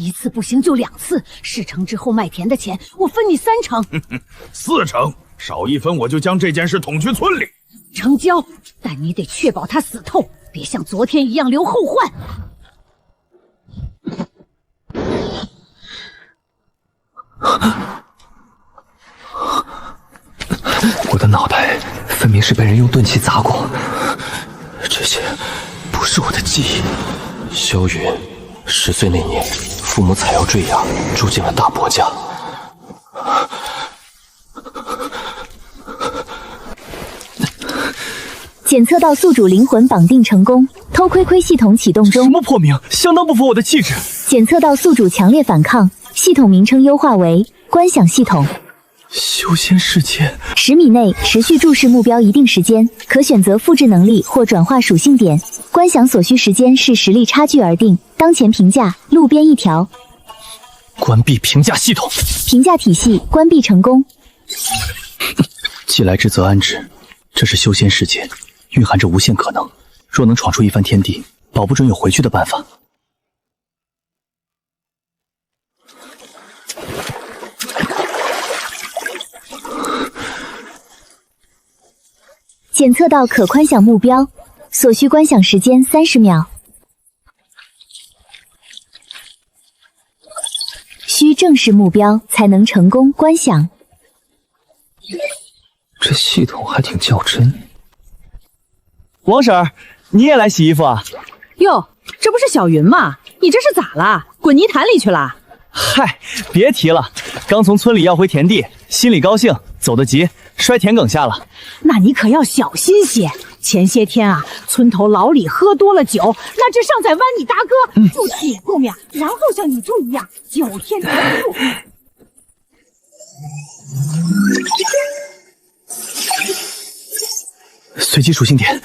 一次不行就2次，事成之后卖田的钱我分你3成。4成，少1分我就将这件事捅去村里。成交，但你得确保他死透，别像昨天一样留后患。我的脑袋分明是被人用钝器砸过，这些不是我的记忆。萧云10岁那年，父母采药坠崖，住进了大伯家。检测到宿主灵魂绑定成功，偷窥窥系统启动中。什么破名，相当不符我的气质。检测到宿主强烈反抗，系统名称优化为观想系统。修仙世界10米内持续注视目标一定时间，可选择复制能力或转化属性点。观想所需时间视实力差距而定。当前评价：路边一条。关闭评价系统，评价体系关闭成功。既来之则安之，这是修仙世界，蕴含着无限可能。若能闯出一番天地，保不准有回去的办法。检测到可观想目标，所需观想时间30秒。需正视目标才能成功观想。这系统还挺较真。王婶儿，你也来洗衣服啊？哟，这不是小云吗？你这是咋了？滚泥潭里去了？嗨，别提了，刚从村里要回田地，心里高兴，走得急，摔田埂下了。那你可要小心些。前些天啊，村头老李喝多了酒，那只尚在弯你大哥，就铁后面，然后像你猪一样9天全住。随机属性点，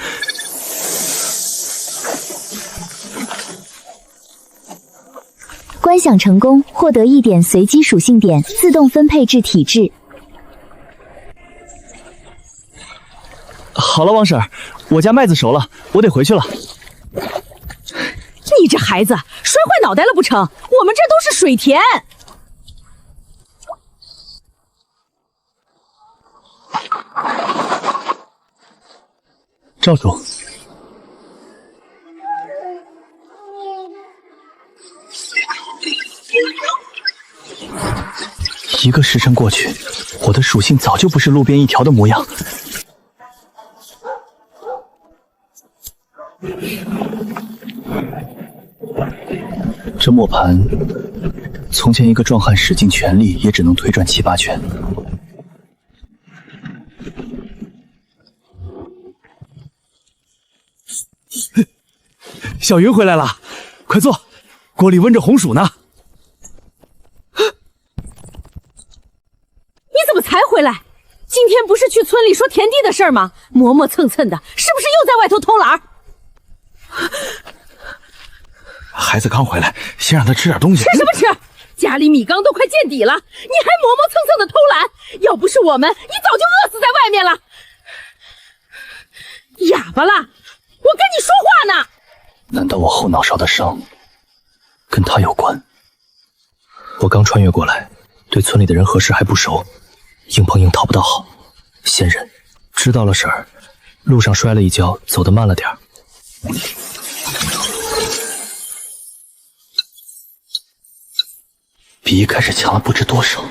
观想成功，获得1点随机属性点，自动分配至体质。好了，王婶儿，我家麦子熟了，我得回去了。你这孩子摔坏脑袋了不成？我们这都是水田。赵主，1个时辰过去，我的属性早就不是路边一条的模样。这磨盘，从前一个壮汉使尽全力，也只能推转7、8圈。小云回来了，快坐，锅里温着红薯呢。你怎么才回来？今天不是去村里说田地的事儿吗？磨磨蹭蹭的，是不是又在外头偷懒？孩子刚回来，先让他吃点东西。吃什么吃？家里米缸都快见底了，你还磨磨蹭蹭的偷懒？要不是我们，你早就饿死在外面了。哑巴了，我跟你说话呢。难道我后脑勺的伤跟他有关？我刚穿越过来，对村里的人和事还不熟，硬碰硬讨不到好，先忍。知道了，婶儿。路上摔了一跤，走得慢了点儿。比一开始强了不知多少。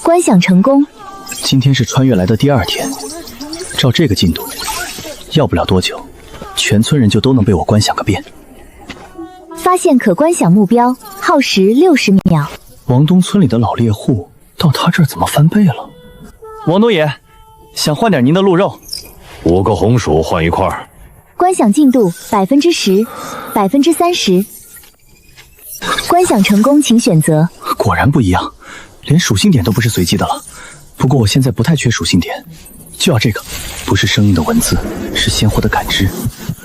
观想成功。今天是穿越来的第2天，照这个进度，要不了多久，全村人就都能被我观想个遍。发现可观想目标，耗时60秒。王东村里的老猎户到他这儿怎么翻倍了？王东爷，想换点您的鹿肉，5个红薯换1块。观想进度10%、30%。观想成功，请选择。果然不一样，连属性点都不是随机的了。不过我现在不太缺属性点，就要这个。不是生硬的文字，是鲜活的感知，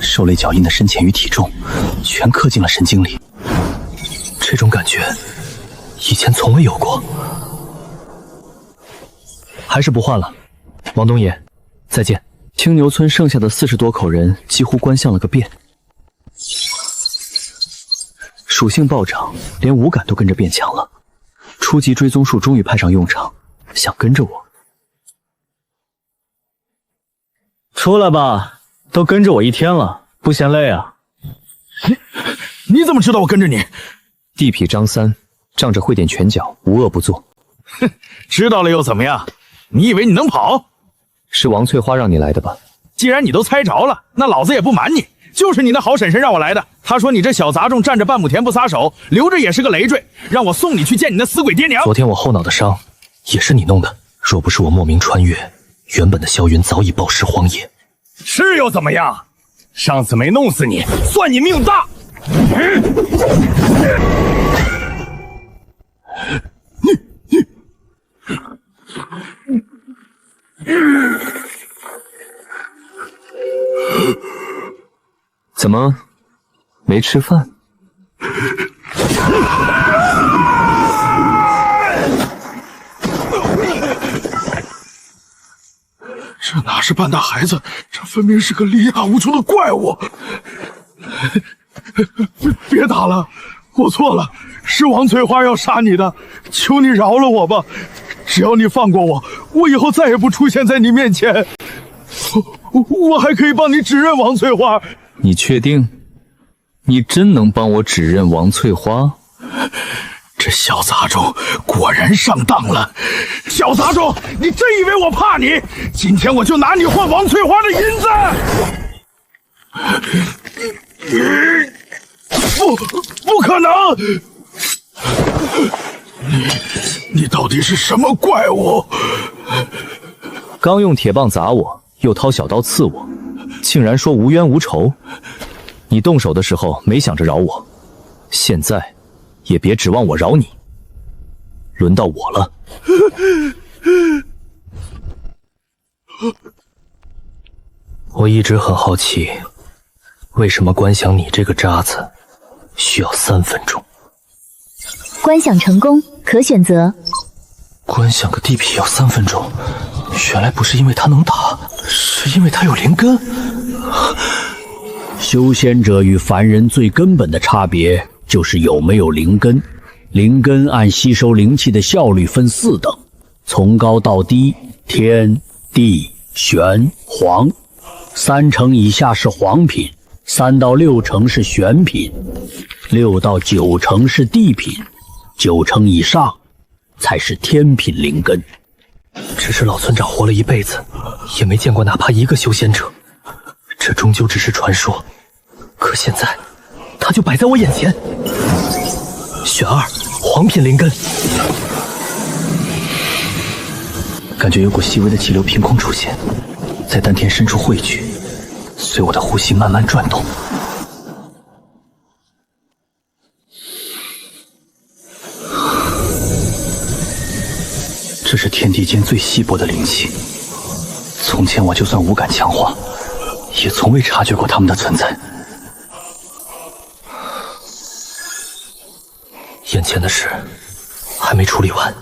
兽类脚印的深浅与体重，全刻进了神经里。这种感觉，以前从未有过。还是不换了，王东爷，再见。青牛村剩下的40多口人几乎观象了个遍，属性暴涨，连五感都跟着变强了。初级追踪术终于派上用场，想跟着我？出来吧，都跟着我一天了，不嫌累啊？你怎么知道我跟着你？地痞张三，仗着会点拳脚，无恶不作。哼，知道了又怎么样？你以为你能跑？是王翠花让你来的吧？既然你都猜着了，那老子也不瞒你，就是你那好婶婶让我来的。她说你这小杂种占着半亩田不撒手，留着也是个累赘，让我送你去见你那死鬼爹娘。昨天我后脑的伤也是你弄的，若不是我莫名穿越，原本的萧云早已暴尸荒野。是又怎么样？上次没弄死你，算你命大。怎么没吃饭？这哪是半大孩子，这分明是个力大无穷的怪物！别打了，我错了，是王翠花要杀你的，求你饶了我吧！只要你放过我，我以后再也不出现在你面前。我还可以帮你指认王翠花。你确定？你真能帮我指认王翠花？这小杂种果然上当了！小杂种，你真以为我怕你？今天我就拿你换王翠花的银子！不可能！你到底是什么怪物？刚用铁棒砸我，又掏小刀刺我，竟然说无冤无仇。你动手的时候没想着饶我，现在也别指望我饶你。轮到我了。我一直很好奇，为什么观想你这个渣子需要3分钟？观想成功，可选择。观想个地痞要3分钟，原来不是因为他能打，是因为他有灵根。修仙者与凡人最根本的差别就是有没有灵根。灵根按吸收灵气的效率分4等，从高到低，天、地、玄、黄。3成以下是黄品，3到6成是玄品，6到9成是地品，9成以上才是天品灵根。只是老村长活了一辈子，也没见过哪怕一个修仙者，这终究只是传说。可现在，他就摆在我眼前。玄2，黄品灵根。感觉有股细微的气流凭空出现，在丹田深处汇聚，随我的呼吸慢慢转动。这是天地间最稀薄的灵气，从前我就算五感强化，也从未察觉过它们的存在。眼前的事还没处理完。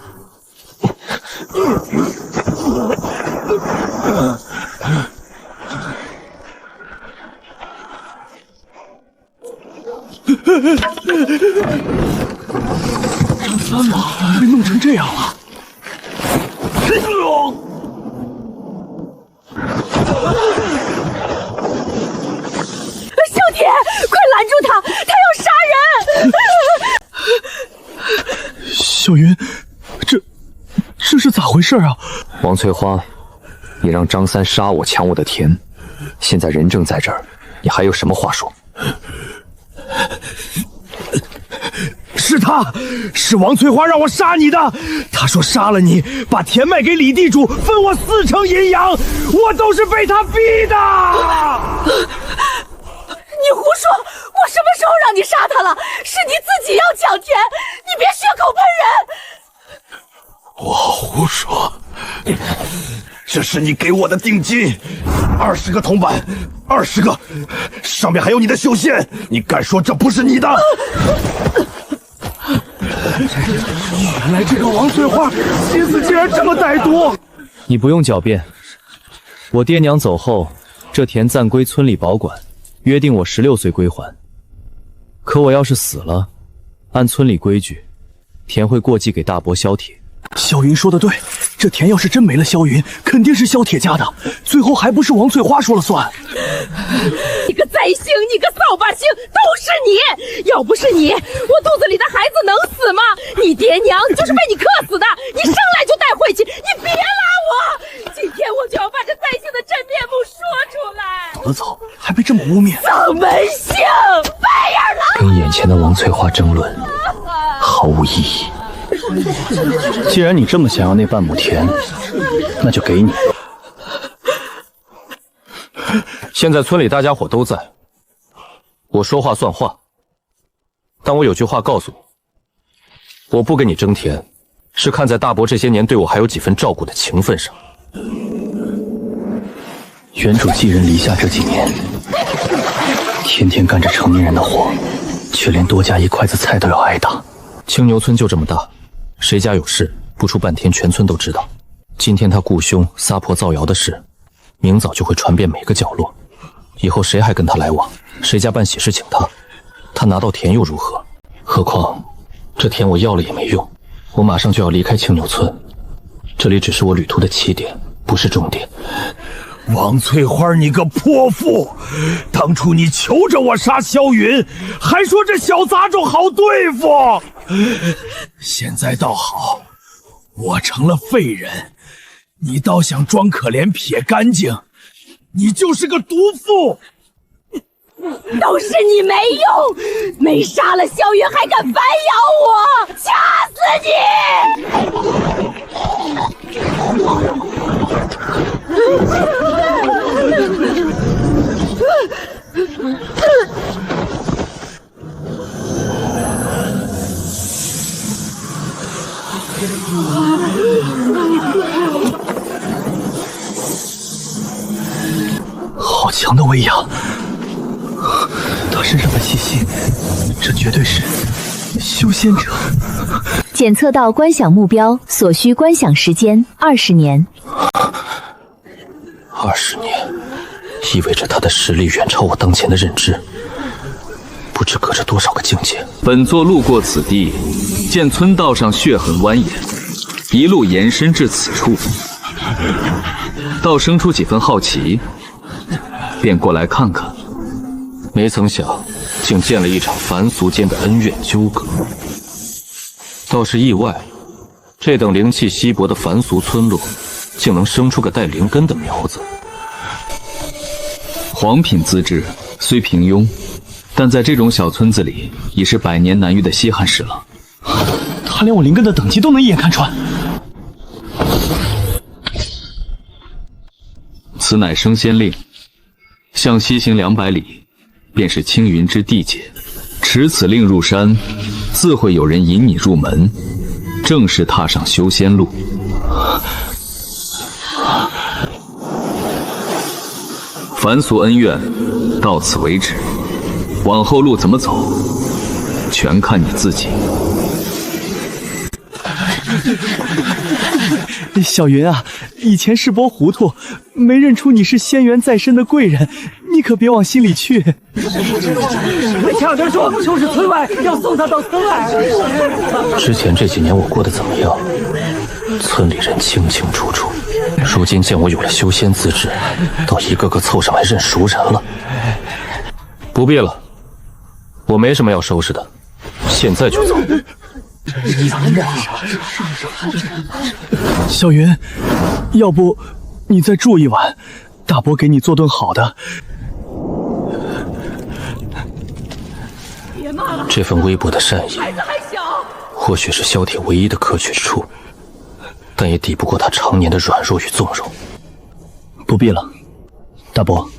张三马被弄成这样了。兄弟，快拦住他，他要杀人！小云，这是咋回事啊？王翠花，你让张三杀我抢我的田，现在人正在这儿，你还有什么话说？是他，是王翠花让我杀你的。他说杀了你，把田卖给李地主，分我4成银养，我都是被他逼的。你胡说！我什么时候让你杀他了？是你自己要抢田，你别血口喷人！我胡说，这是你给我的定金，20个铜板，20个，上面还有你的绣线，你敢说这不是你的？原来这个王翠花心思竟然这么歹毒！你不用狡辩，我爹娘走后，这田暂归村里保管，约定我16岁归还。可我要是死了，按村里规矩，田会过继给大伯萧铁。萧云说的对，这田要是真没了萧云，肯定是萧铁家的，最后还不是王翠花说了算。你个灾星，你个扫把星，都是你！要不是你，我肚子里的孩子能死吗？你爹娘就是被你克死的，你生来就带晦气，你别拉我！今天我就要把这灾星的真面目说出来！走了走，还被这么污蔑，扫门星，白眼狼！跟眼前的王翠花争论，毫无意义。既然你这么想要那半亩田，那就给你。现在村里大家伙都在，我说话算话。但我有句话告诉你，我不跟你争田，是看在大伯这些年对我还有几分照顾的情分上。原主寄人篱下这几年，天天干着成年人的活，却连多加一筷子菜都要挨打。青牛村就这么大，谁家有事，不出半天全村都知道。今天他雇凶撒泼造谣的事，明早就会传遍每个角落。以后谁还跟他来往，谁家办喜事请他，他拿到田又如何？何况这田我要了也没用，我马上就要离开青牛村，这里只是我旅途的起点，不是终点。王翠花，你个泼妇！当初你求着我杀萧云，还说这小杂种好对付。现在倒好，我成了废人，你倒想装可怜撇干净，你就是个毒妇！都是你没用，没杀了萧云还敢反咬我，掐死你！好强的威压！他身上的气息，这绝对是修仙者。检测到观想目标，所需观想时间20年。20年，意味着他的实力远超我当前的认知，不知隔着多少个境界。本座路过此地，见村道上血痕蜿蜒，一路延伸至此处，倒生出几分好奇，便过来看看。没曾想，竟见了一场凡俗间的恩怨纠葛。倒是意外，这等灵气稀薄的凡俗村落，竟能生出个带灵根的苗子。皇品资质虽平庸，但在这种小村子里，已是100年难遇的稀罕事了。他连我灵根的等级都能一眼看穿。此乃升仙令，向西行200里，便是青云之地界。持此令入山，自会有人引你入门，正式踏上修仙路。凡俗恩怨到此为止，往后路怎么走，全看你自己。小云啊，以前世伯糊涂，没认出你是仙缘在身的贵人，你可别往心里去。快抢着说，就是村外，要送他到村外。之前这几年我过得怎么样？村里人清清楚楚。如今见我有了修仙资质，倒一个个凑上来认熟人了。不必了，我没什么要收拾的，现在就走。小云，要不你再住一晚，大伯给你做顿好的。这份微薄的善意，或许是萧铁唯一的可取之处，但也抵不过他常年的软弱与纵容。不必了，大伯，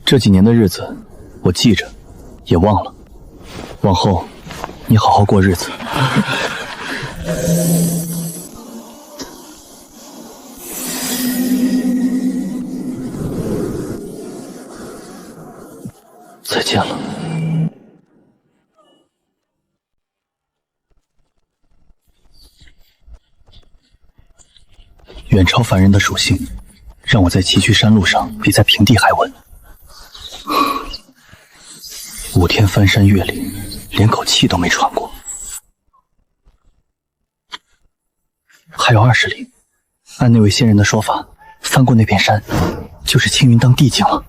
这几年的日子我记着，也忘了。往后你好好过日子。再见了。远超凡人的属性，让我在崎岖山路上比在平地还稳。5天翻山越岭，连口气都没喘过。还有20里。按那位仙人的说法，翻过那片山，就是青云当地境了。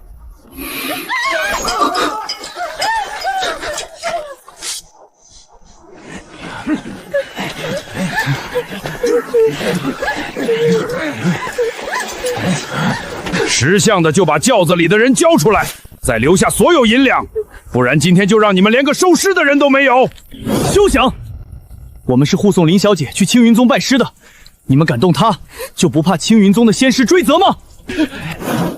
识相的就把轿子里的人交出来，再留下所有银两，不然今天就让你们连个收尸的人都没有。休想！我们是护送林小姐去青云宗拜师的，你们敢动她，就不怕青云宗的仙师追责吗？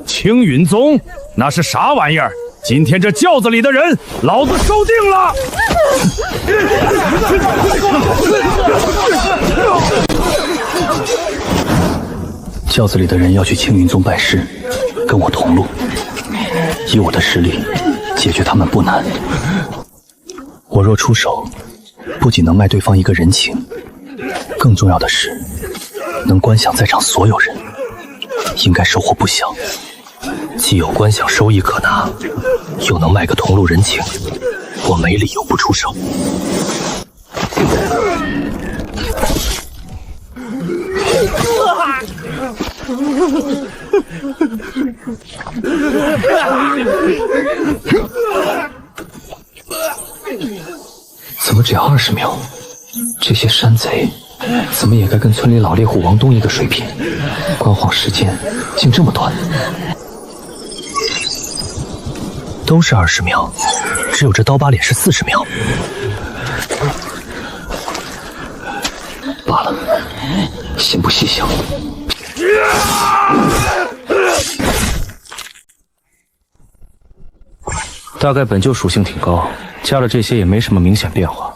青云宗那是啥玩意儿？今天这轿子里的人，老子收定了。轿子里的人要去青云宗拜师，跟我同路。以我的实力，解决他们不难。我若出手，不仅能卖对方一个人情，更重要的是，能观想在场所有人，应该收获不小。既有观想收益可拿，又能卖个同路人情，我没理由不出手。怎么只要20秒？这些山贼怎么也该跟村里老猎户王东一个水平？观晃时间竟这么短，都是20秒，只有这刀疤脸是40秒。罢了，先不细想。大概本就属性挺高，加了这些也没什么明显变化。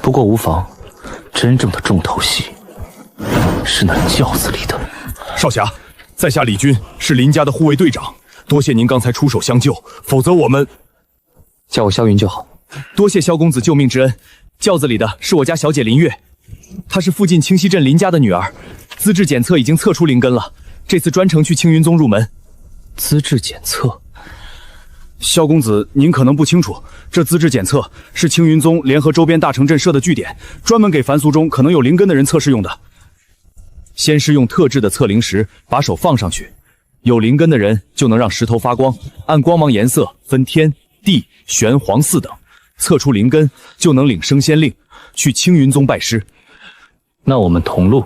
不过无妨，真正的重头戏是那轿子里的。少侠，在下李军是林家的护卫队长，多谢您刚才出手相救，否则我们……叫我萧云就好。多谢萧公子救命之恩。轿子里的是我家小姐林月，她是附近清溪镇林家的女儿，资质检测已经测出灵根了，这次专程去青云宗入门。资质检测？萧公子，您可能不清楚，这资质检测是青云宗联合周边大城镇设的据点，专门给凡俗中可能有灵根的人测试用的。先是用特制的测灵石把手放上去，有灵根的人就能让石头发光，按光芒颜色分天、地、玄、黄4等，测出灵根就能领升仙令，去青云宗拜师。那我们同路。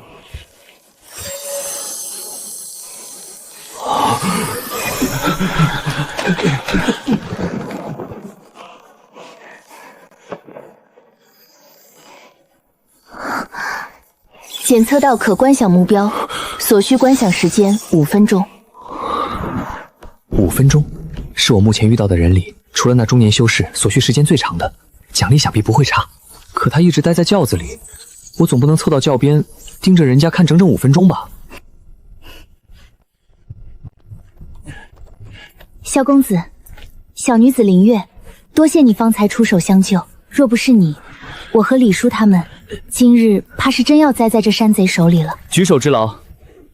检测到可观想目标，所需观想时间5分钟。5分钟，是我目前遇到的人里，除了那中年修士，所需时间最长的。奖励想必不会差。可他一直待在轿子里，我总不能凑到轿边，盯着人家看整整5分钟吧？萧公子，小女子林月，多谢你方才出手相救。若不是你，我和李叔他们今日怕是真要栽在这山贼手里了。举手之劳，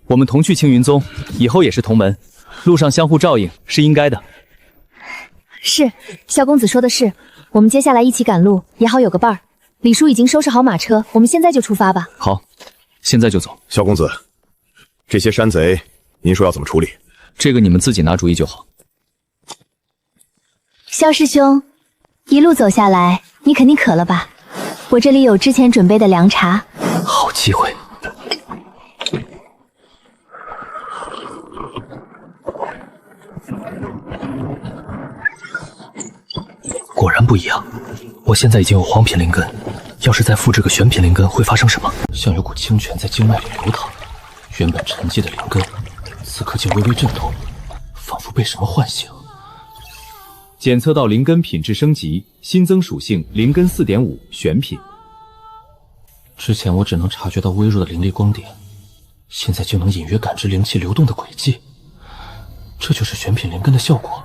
我们同去青云宗，以后也是同门，路上相互照应是应该的。是，萧公子说的是，我们接下来一起赶路，也好有个伴儿。李叔已经收拾好马车，我们现在就出发吧。好，现在就走。萧公子，这些山贼，您说要怎么处理？这个你们自己拿主意就好。萧师兄，一路走下来，你肯定渴了吧？我这里有之前准备的凉茶。好机会。果然不一样，我现在已经有黄品灵根，要是再复制个玄品灵根，会发生什么？像有股清泉在经脉里流淌，原本沉寂的灵根，此刻竟微微震动，仿佛被什么唤醒。检测到灵根品质升级，新增属性灵根4.5玄品。之前我只能察觉到微弱的灵力光点，现在就能隐约感知灵气流动的轨迹，这就是玄品灵根的效果。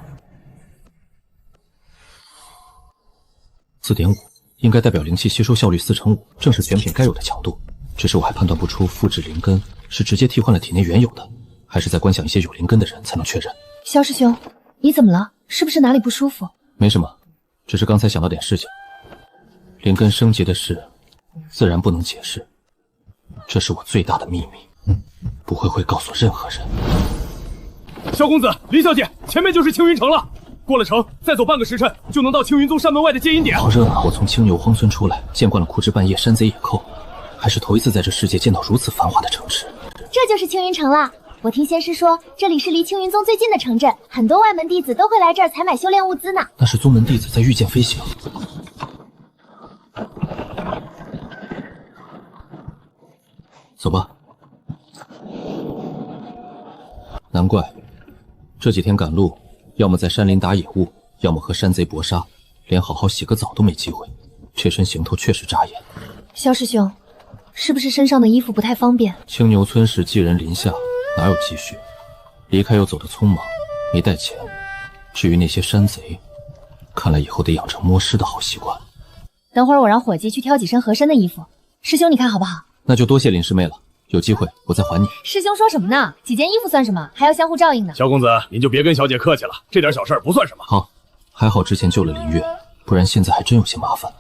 4.5应该代表灵气吸收效率4成5，正是玄品该有的强度。只是我还判断不出复制灵根是直接替换了体内原有的，还是再观想一些有灵根的人才能确认。萧师兄，你怎么了？是不是哪里不舒服？没什么，只是刚才想到点事情。灵根升级的事，自然不能解释。这是我最大的秘密，不会告诉任何人。萧公子，李小姐，前面就是青云城了。过了城，再走半个时辰就能到青云宗山门外的接引点。好热闹！我从青牛荒村出来，见惯了枯枝半叶、山贼野寇，还是头一次在这世界见到如此繁华的城市。这就是青云城了。我听仙师说，这里是离青云宗最近的城镇，很多外门弟子都会来这儿采买修炼物资呢。那是宗门弟子在御剑飞行。走吧。难怪这几天赶路，要么在山林打野物，要么和山贼搏杀，连好好洗个澡都没机会。这身行头确实扎眼。萧师兄，是不是身上的衣服不太方便？青牛村时寄人篱下，哪有积蓄？离开又走得匆忙，没带钱。至于那些山贼，看来以后得养成摸尸的好习惯。等会儿我让伙计去挑几身合身的衣服，师兄你看好不好？那就多谢林师妹了，有机会我再还你。师兄说什么呢？几件衣服算什么？还要相互照应呢。萧公子，您就别跟小姐客气了，这点小事不算什么。好，还好之前救了林月，不然现在还真有些麻烦。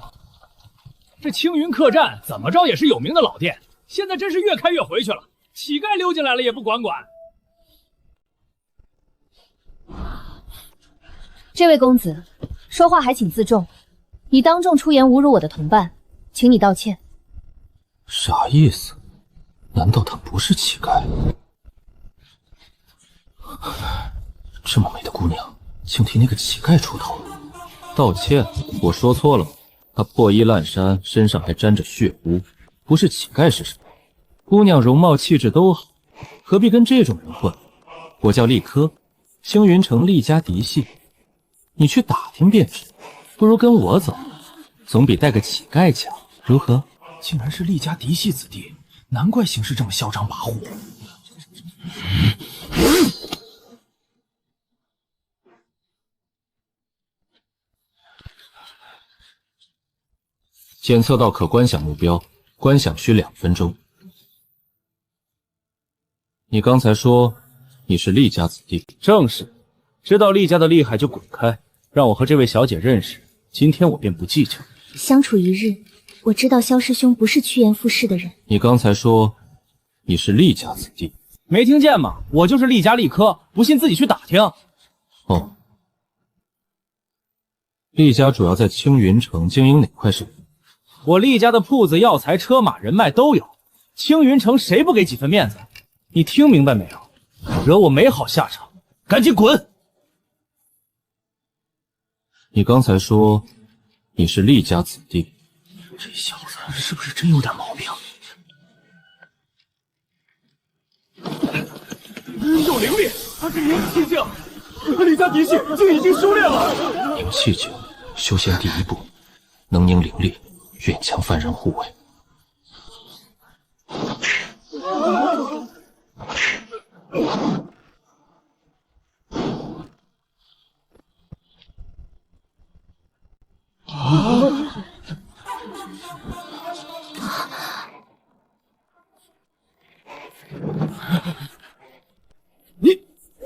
这青云客栈怎么着也是有名的老店，现在真是越开越回去了，乞丐溜进来了也不管管。这位公子，说话还请自重，你当众出言侮辱我的同伴，请你道歉。啥意思？难道她不是乞丐？这么美的姑娘，竟替那个乞丐出头。道歉？我说错了吗？她破衣烂衫，身上还沾着血污，不是乞丐是什么？姑娘容貌气质都好，何必跟这种人混？我叫厉科，青云城厉家嫡系，你去打听便知。不如跟我走，总比带个乞丐强，如何？竟然是厉家嫡系子弟，难怪行事这么嚣张跋扈。检测到可观想目标，观想需2分钟。你刚才说你是厉家子弟？正是，知道厉家的厉害就滚开，让我和这位小姐认识，今天我便不计较。相处一日，我知道萧师兄不是趋炎附势的人。你刚才说你是厉家子弟？没听见吗？我就是厉家厉科，不信自己去打听。哦，厉家主要在青云城经营哪块生意？我厉家的铺子、药材、车马、人脉都有，青云城谁不给几分面子？你听明白没有？惹我没好下场，赶紧滚！你刚才说你是厉家子弟，这小子是不是真有点毛病？有灵力，他是灵气境，厉家嫡系竟已经修炼了。灵气境，修仙第一步，能凝灵力，愿强犯人护卫。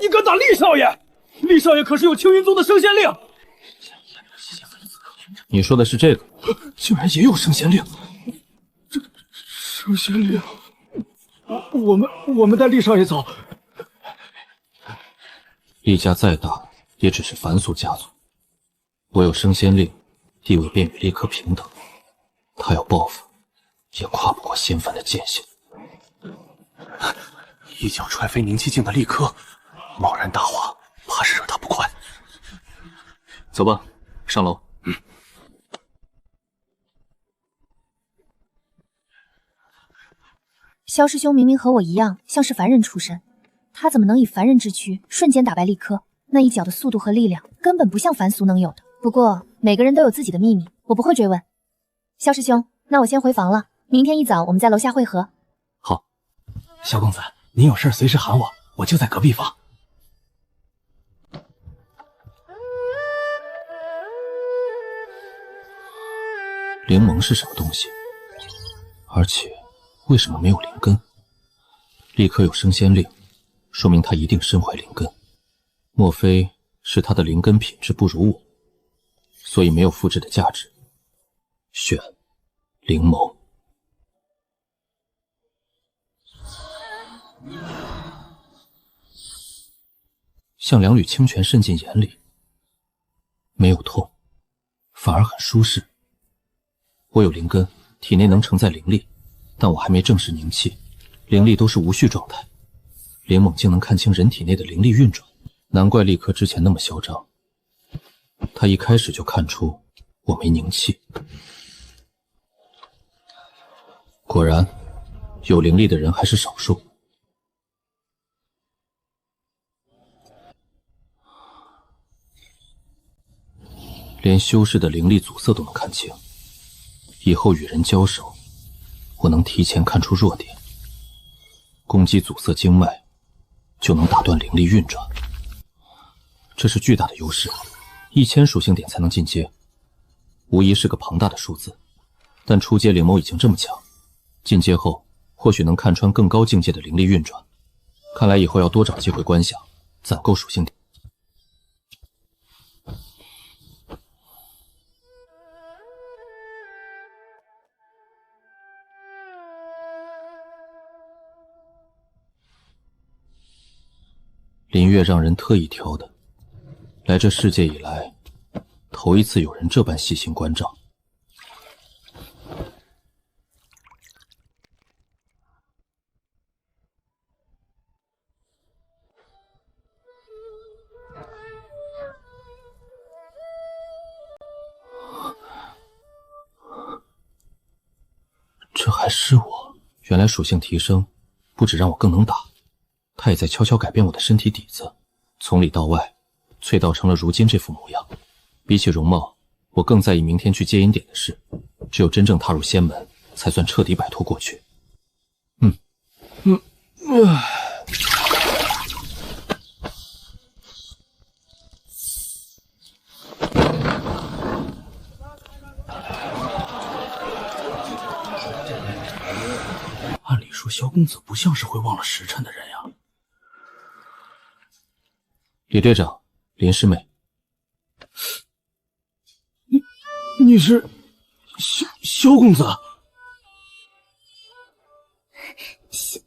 你敢打厉少爷？厉少爷可是有青云宗的升仙令。你说的是这个？竟然也有升仙令！这升仙令，我们带厉少爷走。厉家再大，也只是凡俗家族。我有升仙令，地位便与厉科平等。他要报复，也跨不过仙凡的界限。一脚踹飞凝气境的厉科，贸然大话，怕是惹他不快。走吧，上楼。萧师兄明明和我一样，像是凡人出身，他怎么能以凡人之躯瞬间打败厉科？那一脚的速度和力量，根本不像凡俗能有的。不过每个人都有自己的秘密，我不会追问。萧师兄，那我先回房了，明天一早我们在楼下会合。好。萧公子，您有事随时喊我，我就在隔壁房。灵盟是什么东西？而且为什么没有灵根？立刻有升仙令，说明他一定身怀灵根。莫非是他的灵根品质不如我，所以没有复制的价值？选灵盟。像两缕清泉渗进眼里，没有痛，反而很舒适。我有灵根，体内能承载灵力，但我还没正式凝气，灵力都是无序状态。灵猛竟能看清人体内的灵力运转，难怪立刻之前那么嚣张。他一开始就看出我没凝气。果然，有灵力的人还是少数。连修士的灵力阻塞都能看清，以后与人交手，我能提前看出弱点，攻击阻塞经脉，就能打断灵力运转。这是巨大的优势，1000属性点才能进阶，无疑是个庞大的数字。但初阶灵眸已经这么强，进阶后或许能看穿更高境界的灵力运转。看来以后要多找机会观想，攒够属性点。林月让人特意挑的，来这世界以来，头一次有人这般细心关照。这还是我？原来属性提升，不止让我更能打。他也在悄悄改变我的身体底子，从里到外，淬道成了如今这副模样。比起容貌，我更在意明天去接引点的事。只有真正踏入仙门，才算彻底摆脱过去。按理说，萧公子不像是会忘了时辰的人呀。李队长，林师妹，你是萧公子？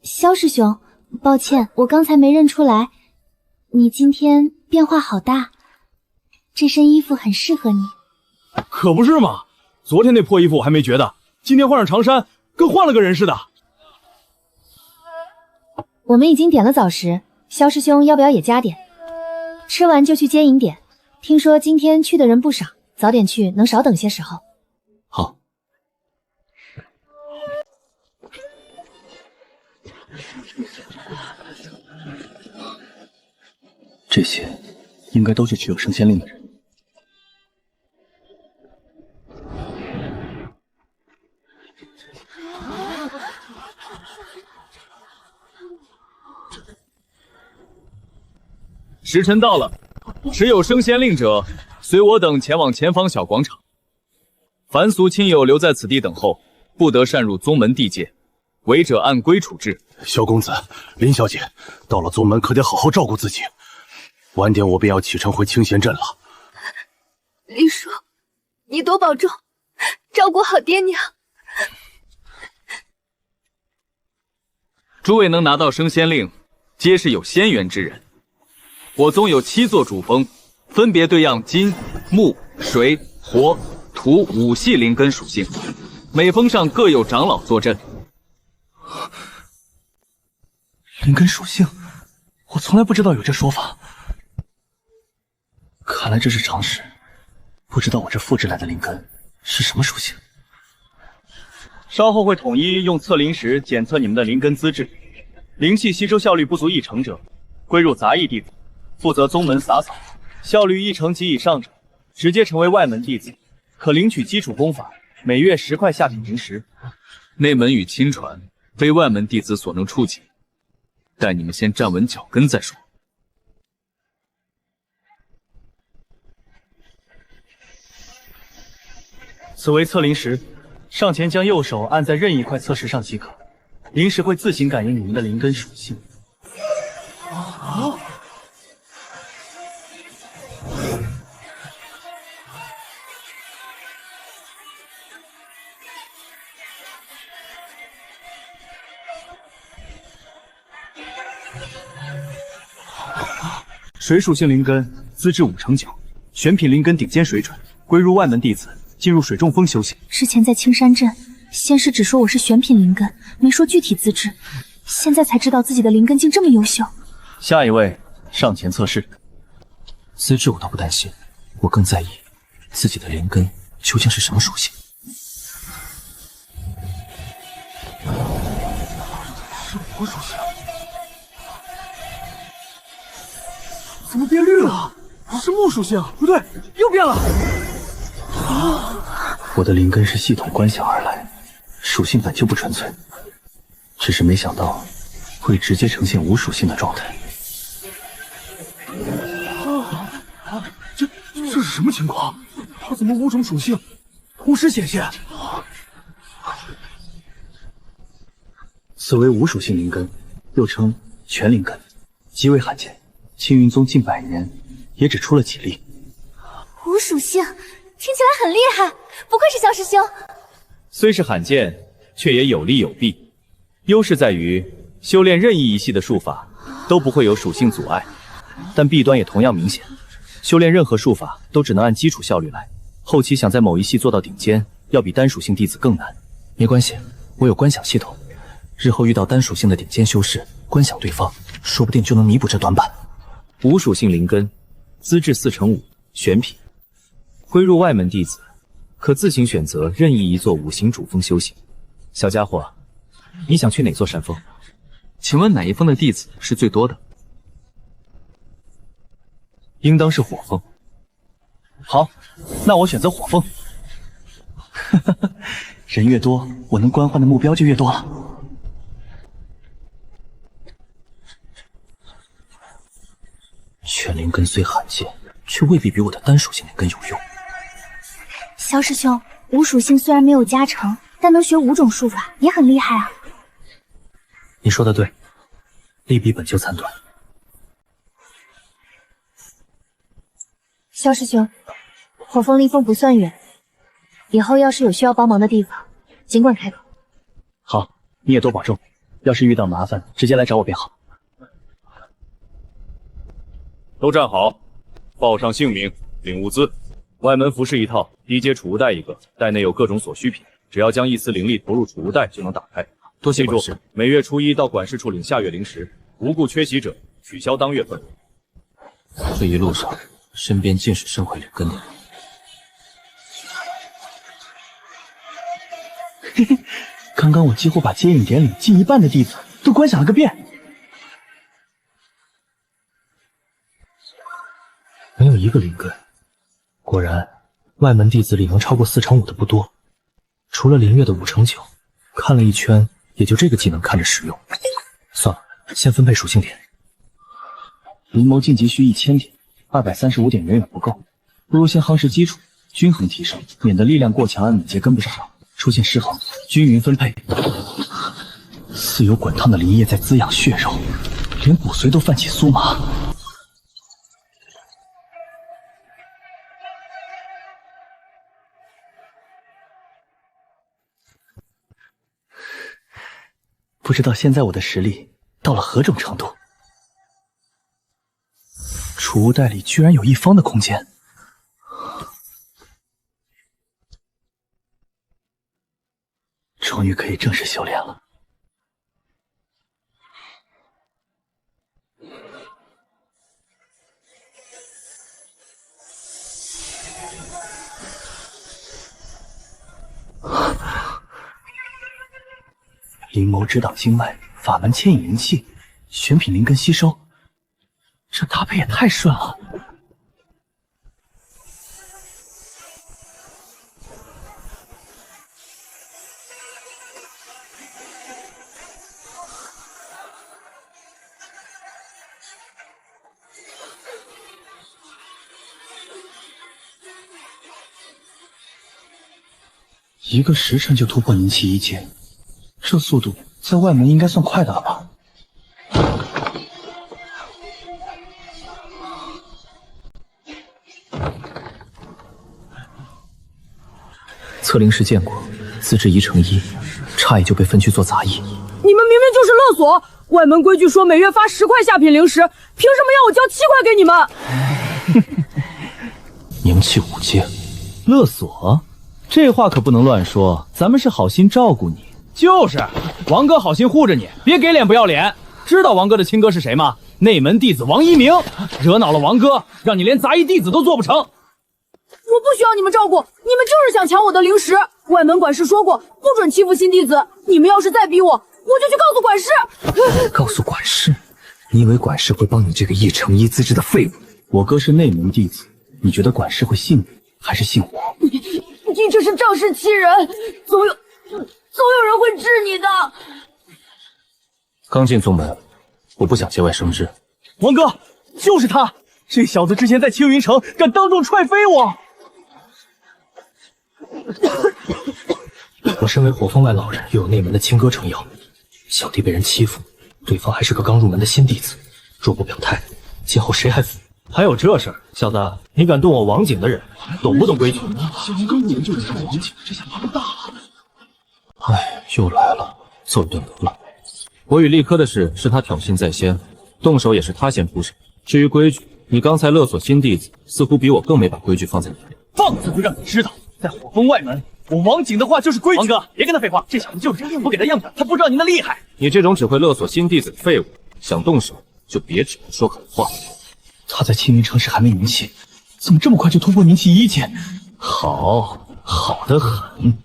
萧师兄，抱歉，我刚才没认出来，你今天变化好大，这身衣服很适合你。可不是嘛，昨天那破衣服我还没觉得，今天换上长衫，跟换了个人似的。我们已经点了早食，萧师兄要不要也加点？吃完就去接引点，听说今天去的人不少，早点去能少等些时候。好。这些应该都是持有升仙令的人。时辰到了，持有升仙令者，随我等前往前方小广场。凡俗亲友留在此地等候，不得擅入宗门地界，违者按规处置。萧公子、林小姐，到了宗门可得好好照顾自己。晚点我便要启程回清闲镇了。林叔，你多保重，照顾好爹娘。诸位能拿到升仙令，皆是有仙缘之人。我宗有7座主峰，分别对应金、木、水、火、土5系灵根属性，每峰上各有长老坐镇。灵根属性，我从来不知道有这说法。看来这是常识，不知道我这复制来的灵根是什么属性。稍后会统一用测灵石检测你们的灵根资质，灵气吸收效率不足1成者，归入杂役弟子，负责宗门洒扫；效率1成及以上者，直接成为外门弟子，可领取基础功法，每月10块下品灵石。内门与亲传，非外门弟子所能触及，待你们先站稳脚跟再说。此为测灵石，上前将右手按在任意块测石上即可，灵石会自行感应你们的灵根属性。水属性灵根，资质5成9，选品灵根顶尖水准，归入外门弟子，进入水中峰修行。之前在青山镇，仙师只说我是选品灵根，没说具体资质，现在才知道自己的灵根竟这么优秀。下一位上前测试。资质我倒不担心，我更在意自己的灵根究竟是什么属性。是火属性，怎么变绿了？是木属性，不对，又变了。我的灵根是系统观想而来，属性本就不纯粹，只是没想到会直接呈现无属性的状态。这是什么情况？它怎么5种属性同时显现？此为无属性灵根，又称全灵根，极为罕见。青云宗近100年也只出了几例。无属性，听起来很厉害，不愧是萧师兄。虽是罕见，却也有利有弊。优势在于修炼任意一系的术法都不会有属性阻碍，但弊端也同样明显。修炼任何术法都只能按基础效率来，后期想在某一系做到顶尖，要比单属性弟子更难。没关系，我有观想系统，日后遇到单属性的顶尖修士，观想对方，说不定就能弥补这短板。无属性灵根，资质4成5，选品，归入外门弟子，可自行选择任意一座5行主峰修行。小家伙，你想去哪座山峰？请问哪一峰的弟子是最多的？应当是火峰。好，那我选择火峰。人越多，我能观幻的目标就越多了。全灵根虽罕见，却未必比我的单属性灵根有用。萧师兄，无属性虽然没有加成，但能学5种术法，也很厉害啊。你说的对，利弊本就惨短。萧师兄，火峰离峰不算远，以后要是有需要帮忙的地方，尽管开口。好，你也多保重，要是遇到麻烦，直接来找我便好。都站好，报上姓名，领物资。外门服饰1套，低阶储物袋1个，袋内有各种所需品，只要将1丝灵力投入储物袋就能打开。多谢管事。每月初1到管事处领下月零食，无故缺席者取消当月份。这一路上，身边尽是身怀灵根的人。嘿嘿，刚刚我几乎把接引典礼近1半的弟子都观想了个遍。没有1个灵根，果然外门弟子里能超过4成5的不多，除了灵月的5成9，看了一圈也就这个技能看着实用。算了，先分配属性点。灵眸晋级需1000点，235点远远不够，不如先夯实基础，均衡提升，免得力量过强，按敏捷跟不上，出现失衡。均匀分配，似有滚烫的灵液在滋养血肉，连骨髓都泛起酥麻。不知道现在我的实力到了何种程度？储物袋里居然有1方的空间，终于可以正式修炼了。灵眸直挡经脉，法门牵引灵气，选品灵根吸收，这搭配也太顺了。1个时辰就突破凝气1阶。这速度在外门应该算快的了吧？测灵时见过，资质1成1，差也就被分去做杂役。你们明明就是勒索！外门规矩说每月发10块下品灵石，凭什么要我交7块给你们？凝气5阶，勒索？这话可不能乱说，咱们是好心照顾你。就是，王哥好心护着你，别给脸不要脸。知道王哥的亲哥是谁吗？内门弟子王一鸣，惹恼了王哥，让你连杂役弟子都做不成。我不需要你们照顾，你们就是想抢我的灵石。外门管事说过，不准欺负新弟子。你们要是再逼我，我就去告诉管事。告诉管事？你以为管事会帮你这个1成1资质的废物？我哥是内门弟子，你觉得管事会信你，还是信我？你这是仗势欺人，总有人会治你的。刚进宗门，我不想节外生枝。王哥，就是他！这小子之前在青云城敢当众踹飞我。我身为火峰外老人，又有内门的亲哥撑腰，小弟被人欺负，对方还是个刚入门的新弟子，若不表态，今后谁还服？还有这事儿，小子，你敢动我王景的人，懂不懂规矩？小刚刚就是他王景，这下麻烦大了。哎，又来了，揍一顿得了。我与立科的事是他挑衅在先，动手也是他先出手。至于规矩，你刚才勒索新弟子，似乎比我更没把规矩放在眼里。放肆就让你知道，在火峰外门，我王景的话就是规矩。王哥，别跟他废话，这小子就是这样，不给他样本，他不知道您的厉害。你这种只会勒索新弟子的废物，想动手就别只会说狠话。他在青云城时还没名气，怎么这么快就突破名气1阶？好得很，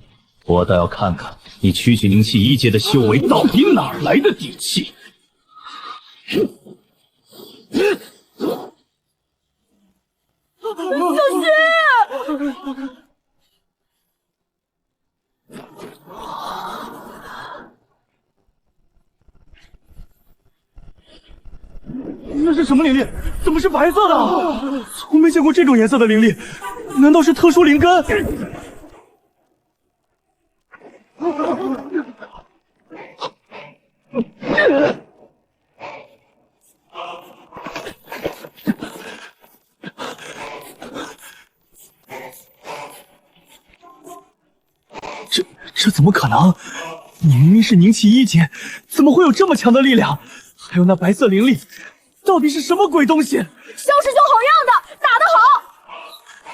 我倒要看看你区区灵气1阶的修为到底哪来的底气。小旭！那是什么灵力？怎么是白色的？从没见过这种颜色的灵力，难道是特殊灵根？这怎么可能？你明明是凝气1阶，怎么会有这么强的力量？还有那白色灵力，到底是什么鬼东西？肖师兄好样的，打得好！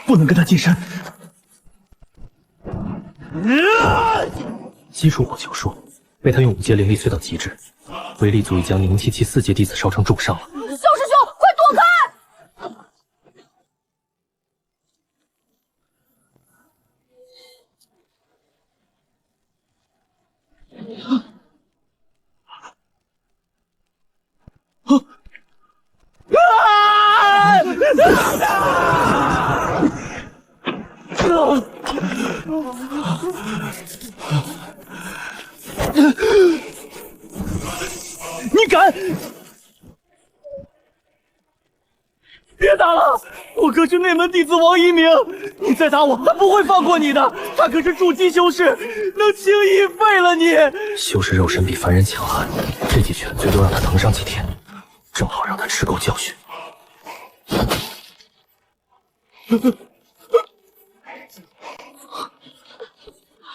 不能跟他近身。基础火球术被他用5阶灵力催到极致，威力足以将凝气期4阶弟子烧成重伤了。肖师兄，快躲开！你敢！别打了！我可是内门弟子王一鸣，你再打我，他不会放过你的。他可是筑基修士，能轻易废了你。修士肉身比凡人强悍，这几拳最多让他疼上几天，正好让他吃够教训。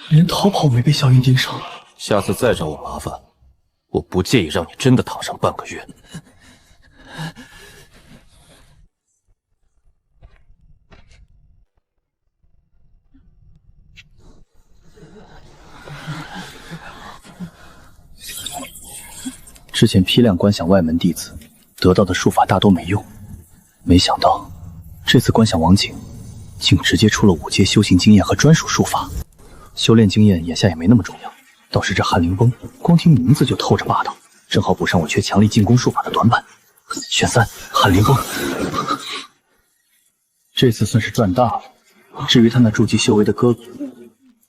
连逃跑没被小云盯上。下次再找我麻烦，我不介意让你真的躺上半个月。之前批量观想外门弟子得到的术法大多没用，没想到这次观想王景竟直接出了5阶修行经验和专属术法。修炼经验眼下也没那么重要，倒是这翰灵崩，光听名字就透着霸道，正好补上我缺强力进攻术法的短板。选3，翰灵崩。这次算是赚大了。至于他那筑基修为的哥哥，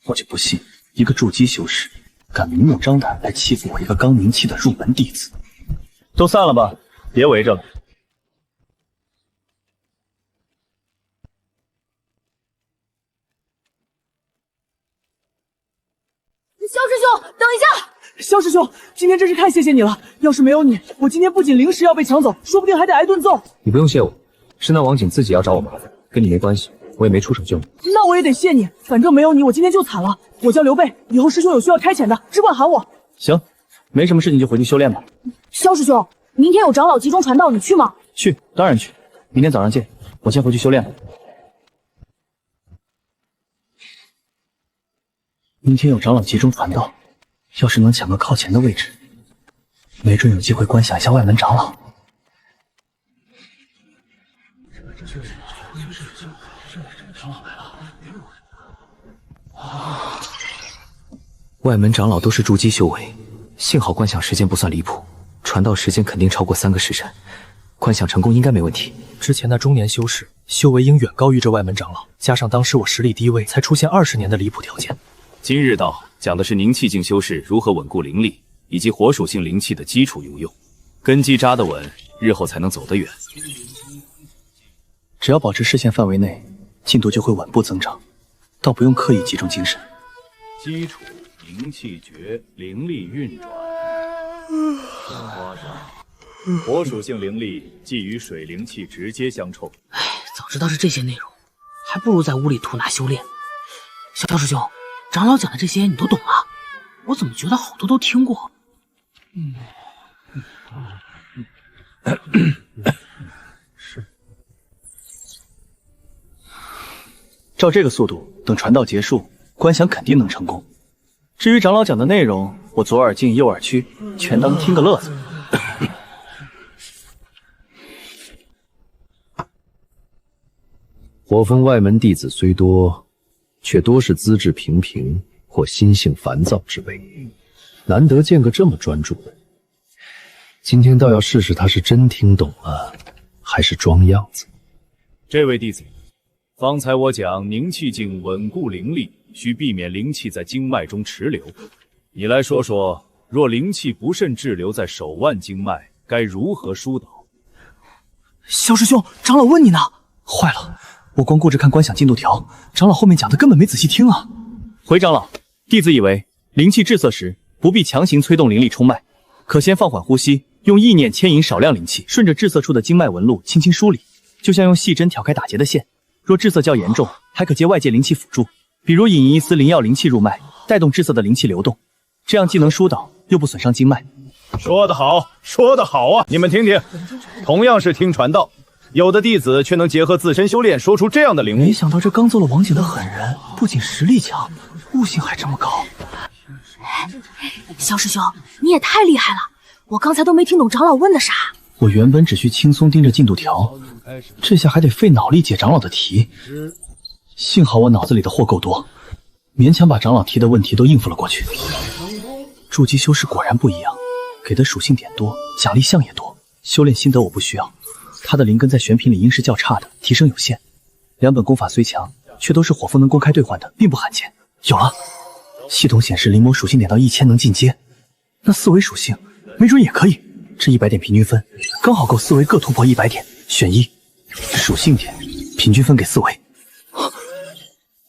我就不信一个筑基修士敢明目张胆来欺负我一个刚名气的入门弟子。都散了吧，别围着了。肖师兄，等一下！肖师兄，今天真是太谢谢你了，要是没有你，我今天不仅灵石要被抢走，说不定还得挨顿揍。你不用谢我，是那王景自己要找我麻烦，跟你没关系，我也没出手救你。那我也得谢你，反正没有你，我今天就惨了。我叫刘备，以后师兄有需要差遣的，只管喊我。行，没什么事情就回去修炼吧。萧师兄，明天有长老集中传道，你去吗？去，当然去。明天早上见，我先回去修炼了。明天有长老集中传道，要是能抢个靠前的位置，没准有机会观想一下外门长老。外门长老都是筑基修为，幸好观想时间不算离谱，传道时间肯定超过3个时辰，观想成功应该没问题。之前那中年修士修为应远高于这外门长老，加上当时我实力低微，才出现20年的离谱条件。今日道讲的是凝气境修士如何稳固灵力，以及火属性灵气的基础运用，根基扎得稳，日后才能走得远。只要保持视线范围内，进度就会稳步增长，倒不用刻意集中精神。基础灵气诀，灵力运转。火属性灵力既与水灵气直接相冲。早知道是这些内容，还不如在屋里图拿修炼。萧师兄，长老讲的这些你都懂啊？我怎么觉得好多都听过？是。照这个速度，等传道结束，观想肯定能成功。至于长老讲的内容，我左耳进右耳出，全当听个乐子。火峰外门弟子虽多，却多是资质平平或心性烦躁之辈，难得见个这么专注的。今天倒要试试他是真听懂了，还是装样子。这位弟子，方才我讲凝气境稳固灵力，需避免灵气在经脉中迟留。你来说说，若灵气不慎滞留在手腕经脉，该如何疏导？萧师兄，长老问你呢。坏了，我光顾着看观想进度条，长老后面讲的根本没仔细听啊。回长老，弟子以为灵气滞涩时，不必强行催动灵力冲脉，可先放缓呼吸，用意念牵引少量灵气，顺着滞涩处的经脉纹路轻轻梳理，就像用细针挑开打结的线。若滞涩较严重，还可借外界灵气辅助，比如引一丝灵药灵气入脉，带动滞涩的灵气流动，这样既能疏导，又不损伤经脉。说得好，说得好啊！你们听听，同样是听传道，有的弟子却能结合自身修炼，说出这样的领悟。没想到这刚揍了王景的狠人，不仅实力强，悟性还这么高。萧师兄，你也太厉害了，我刚才都没听懂长老问的啥。我原本只需轻松盯着进度条，这下还得费脑力解长老的题。幸好我脑子里的货够多，勉强把长老提的问题都应付了过去。筑基修士果然不一样，给的属性点多，奖励项也多。修炼心得我不需要，他的灵根在玄品里应是较差的，提升有限。2本功法虽强，却都是火凤能公开兑换的，并不罕见。有了，系统显示灵魔属性点到1000能进阶，那4维属性没准也可以。这100点平均分刚好够4维各突破100点，选一。属性点平均分给4维。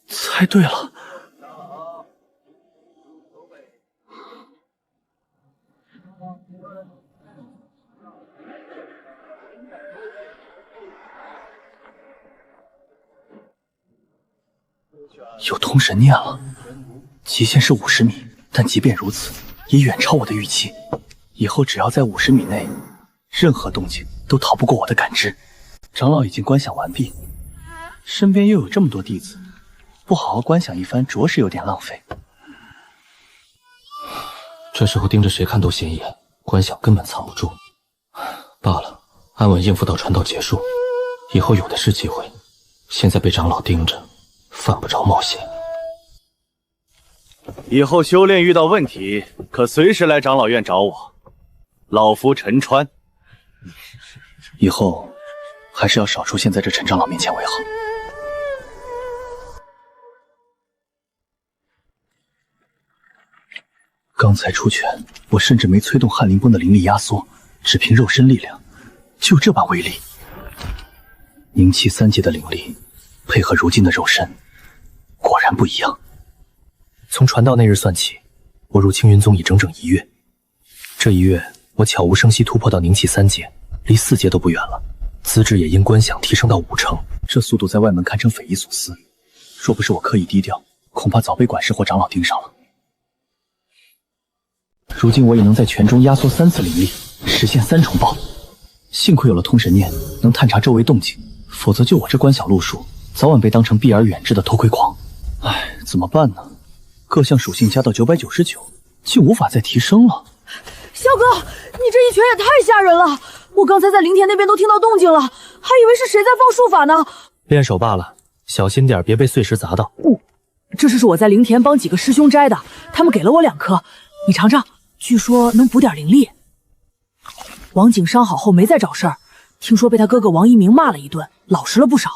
猜对了。有通神念了，极限是50米，但即便如此，也远超我的预期。以后只要在50米内，任何动静都逃不过我的感知。长老已经观想完毕，身边又有这么多弟子，不好好观想一番，着实有点浪费。这时候盯着谁看都显眼，观想根本藏不住。罢了，安稳应付到传道结束，以后有的是机会。现在被长老盯着，犯不着冒险。以后修炼遇到问题，可随时来长老院找我。老夫陈川。以后还是要少出现在这陈长老面前为好。刚才出拳，我甚至没催动撼灵崩的灵力压缩，只凭肉身力量，就这般威力。凝气3阶的灵力，配合如今的肉身，果然不一样。从传道那日算起，我入青云宗已整整1月。这1月，我悄无声息突破到凝气3阶，离4阶都不远了。资质也因观想提升到5成，这速度在外门堪称匪夷所思。若不是我刻意低调，恐怕早被管事或长老盯上了。如今我也能在拳中压缩3次灵力，实现3重爆。幸亏有了通神念，能探查周围动静，否则就我这关小路数，早晚被当成避而远之的偷窥狂。唉，怎么办呢？各项属性加到999，竟无法再提升了。萧哥，你这一拳也太吓人了！我刚才在灵田那边都听到动静了，还以为是谁在放术法呢。练手罢了，小心点，别被碎石砸到。这是我在灵田帮几个师兄摘的，他们给了我2颗，你尝尝，据说能补点灵力。王景伤好后没再找事儿，听说被他哥哥王一鸣骂了一顿，老实了不少。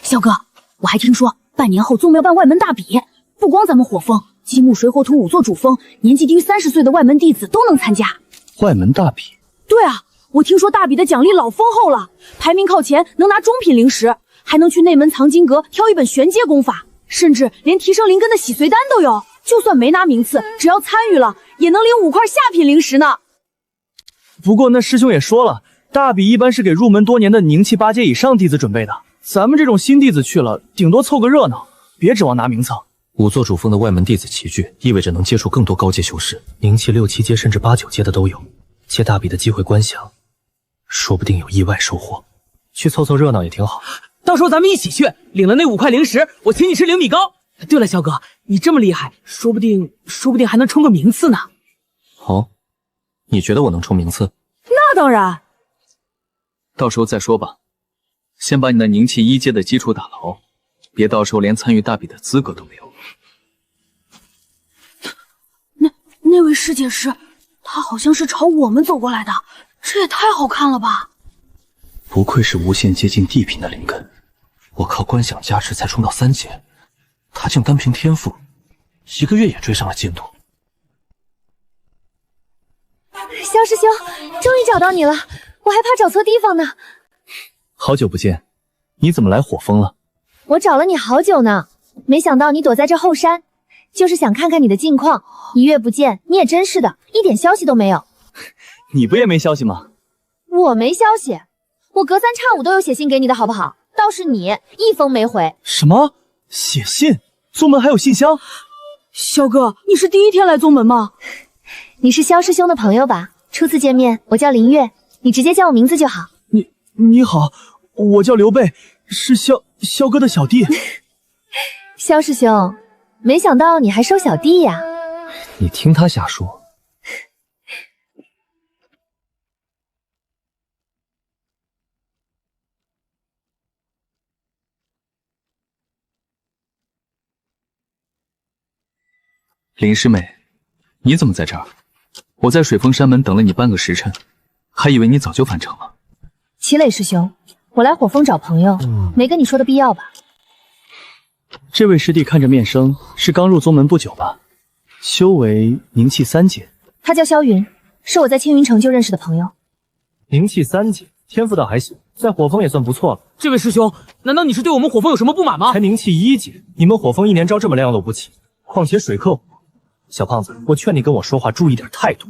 萧哥，我还听说半年后宗庙办外门大比，不光咱们火风，金木水火土5座主峰，年纪低于30岁的外门弟子都能参加。外门大比？对啊，我听说大比的奖励老丰厚了，排名靠前能拿中品灵石，还能去内门藏经阁挑一本玄阶功法，甚至连提升灵根的洗髓丹都有。就算没拿名次，只要参与了，也能领5块下品灵石呢。不过那师兄也说了，大比一般是给入门多年的宁气8阶以上弟子准备的，咱们这种新弟子去了，顶多凑个热闹，别指望拿名次。5座主峰的外门弟子齐聚，意味着能接触更多高阶修士，灵气6、7阶甚至8、9阶的都有。借大比的机会观想，说不定有意外收获。去凑凑热闹也挺好。到时候咱们一起去，领了那5块灵石，我请你吃灵米糕。对了，萧哥，你这么厉害，说不定还能冲个名次呢。哦，你觉得我能冲名次？那当然。到时候再说吧，先把你的宁气1阶的基础打牢，别到时候连参与大比的资格都没有。那位师姐师，她好像是朝我们走过来的，这也太好看了吧！不愧是无限接近地品的灵根，我靠观想加持才冲到3阶，他竟单凭天赋1个月也追上了进度。萧师兄，终于找到你了，我还怕找错地方呢。好久不见，你怎么来火峰了？我找了你好久呢，没想到你躲在这后山，就是想看看你的近况。1月不见，你也真是的，一点消息都没有。你不也没消息吗？我没消息，我隔3差5都有写信给你的好不好？倒是你一封没回。什么？写信？宗门还有信箱？萧哥，你是第一天来宗门吗？你是萧师兄的朋友吧？初次见面，我叫林月，你直接叫我名字就好。你好，我叫刘备，是萧哥的小弟。萧师兄，没想到你还收小弟呀？你听他瞎说。林师妹，你怎么在这儿？我在水峰山门等了你半个时辰，还以为你早就返程了。齐磊师兄，我来火峰找朋友，没跟你说的必要吧？这位师弟看着面生，是刚入宗门不久吧？修为宁气3阶。他叫萧云，是我在青云城就认识的朋友。灵气3阶，天赋倒还行，在火峰也算不错了。这位师兄，难道你是对我们火峰有什么不满吗？才灵气1阶，你们火峰1年招这么亮珑不起，况且水克火。小胖子，我劝你跟我说话注意点态度。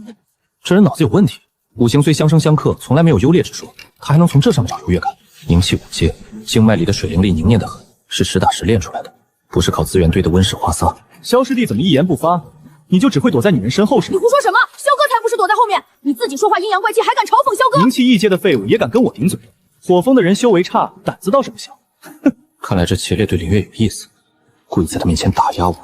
这人脑子有问题，五行虽相生相克，从来没有优劣之说，他还能从这上面找优越感？灵气5阶，经脉里的水灵力凝练得很，是实打实练出来的，不是靠资源堆的温室花撒。萧师弟怎么一言不发？你就只会躲在女人身后是吗？你胡说什么？萧哥才不是躲在后面，你自己说话阴阳怪气，还敢嘲讽萧哥？灵气1阶的废物也敢跟我顶嘴？火峰的人修为差，胆子倒是不小。哼，看来这齐烈对林月有意思，故意在他面前打压我。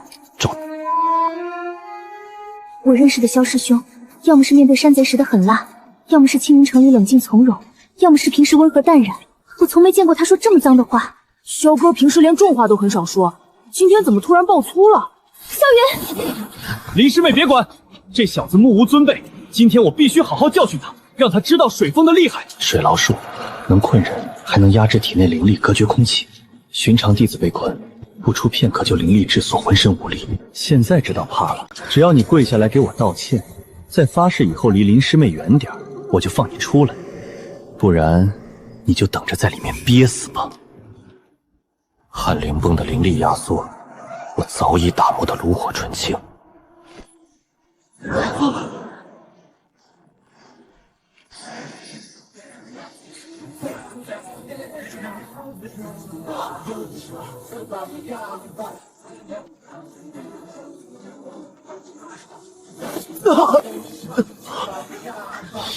我认识的萧师兄，要么是面对山贼时的狠辣，要么是青云城里冷静从容，要么是平时温和淡然。我从没见过他说这么脏的话。萧哥平时连重话都很少说，今天怎么突然爆粗了？萧云，林师妹别管，这小子目无尊卑，今天我必须好好教训他，让他知道水峰的厉害。水牢术能困人，还能压制体内灵力，隔绝空气。寻常弟子被困，不出片刻就灵力滞锁，浑身无力。现在知道怕了，只要你跪下来给我道歉，再发誓以后离林师妹远点，我就放你出来。不然，你就等着在里面憋死吧。撼灵崩的灵力压缩，我早已打磨得炉火纯青。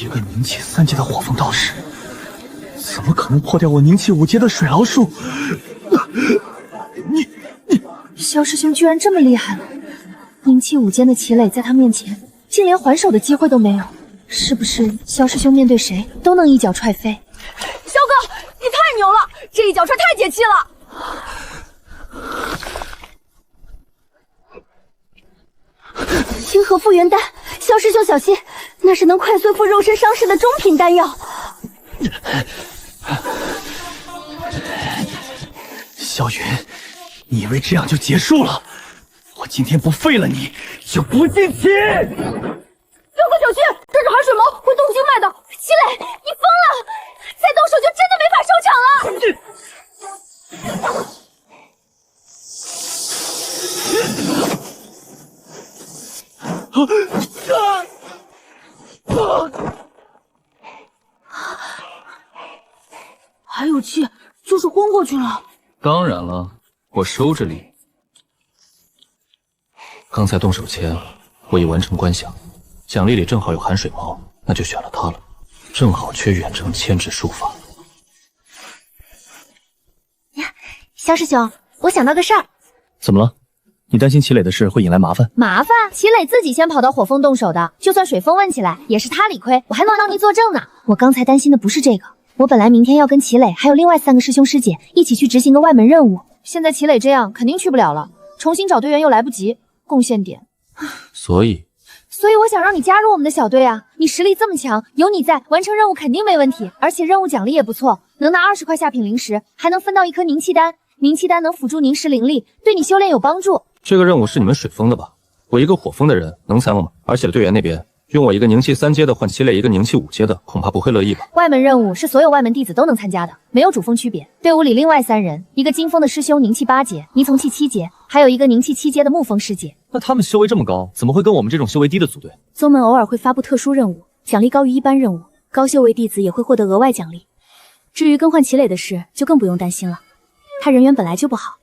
一个灵气3阶的火凤道士，怎么可能破掉我灵气5阶的水牢术？萧师兄居然这么厉害了！灵气5阶的齐磊在他面前竟连还手的机会都没有，是不是萧师兄面对谁都能一脚踹飞？萧哥，你太牛了，这一脚踹太解气了！清河复原丹，萧师兄小心，那是能快速复肉身伤势的中品丹药。萧云，你以为这样就结束了？我今天不废了你，就不进去！萧哥小心，这是寒水毛，会动经脉的。齐磊，你疯了！再动手就真的没法收场了。还有气，就是昏过去了。当然了，我收着力。刚才动手前，我已完成观想，奖励里正好有寒水毛，那就选了它了。正好缺远程牵制术法。萧师兄，我想到个事儿。怎么了？你担心齐磊的事会引来麻烦？麻烦？齐磊自己先跑到火凤动手的，就算水风问起来，也是他理亏，我还能当你作证呢。我刚才担心的不是这个，我本来明天要跟齐磊还有另外3个师兄师姐一起去执行个外门任务，现在齐磊这样肯定去不了了，重新找队员又来不及，贡献点。所以我想让你加入我们的小队啊！你实力这么强，有你在，完成任务肯定没问题，而且任务奖励也不错，能拿20块下品灵石，还能分到1颗凝气丹。凝气丹能辅助凝实灵力，对你修炼有帮助。这个任务是你们水风的吧？我一个火风的人能参与吗？而且队员那边用我一个凝气3阶的换齐磊一个凝气5阶的，恐怕不会乐意吧？外门任务是所有外门弟子都能参加的，没有主峰区别。队伍里另外3人，一个金峰的师兄凝气8阶，倪从气7阶，还有一个凝气7阶的沐风师姐。那他们修为这么高，怎么会跟我们这种修为低的组队？宗门偶尔会发布特殊任务，奖励高于一般任务，高修为弟子也会获得额外奖励。至于更换齐磊的事，就更不用担心了，他人缘本来就不好。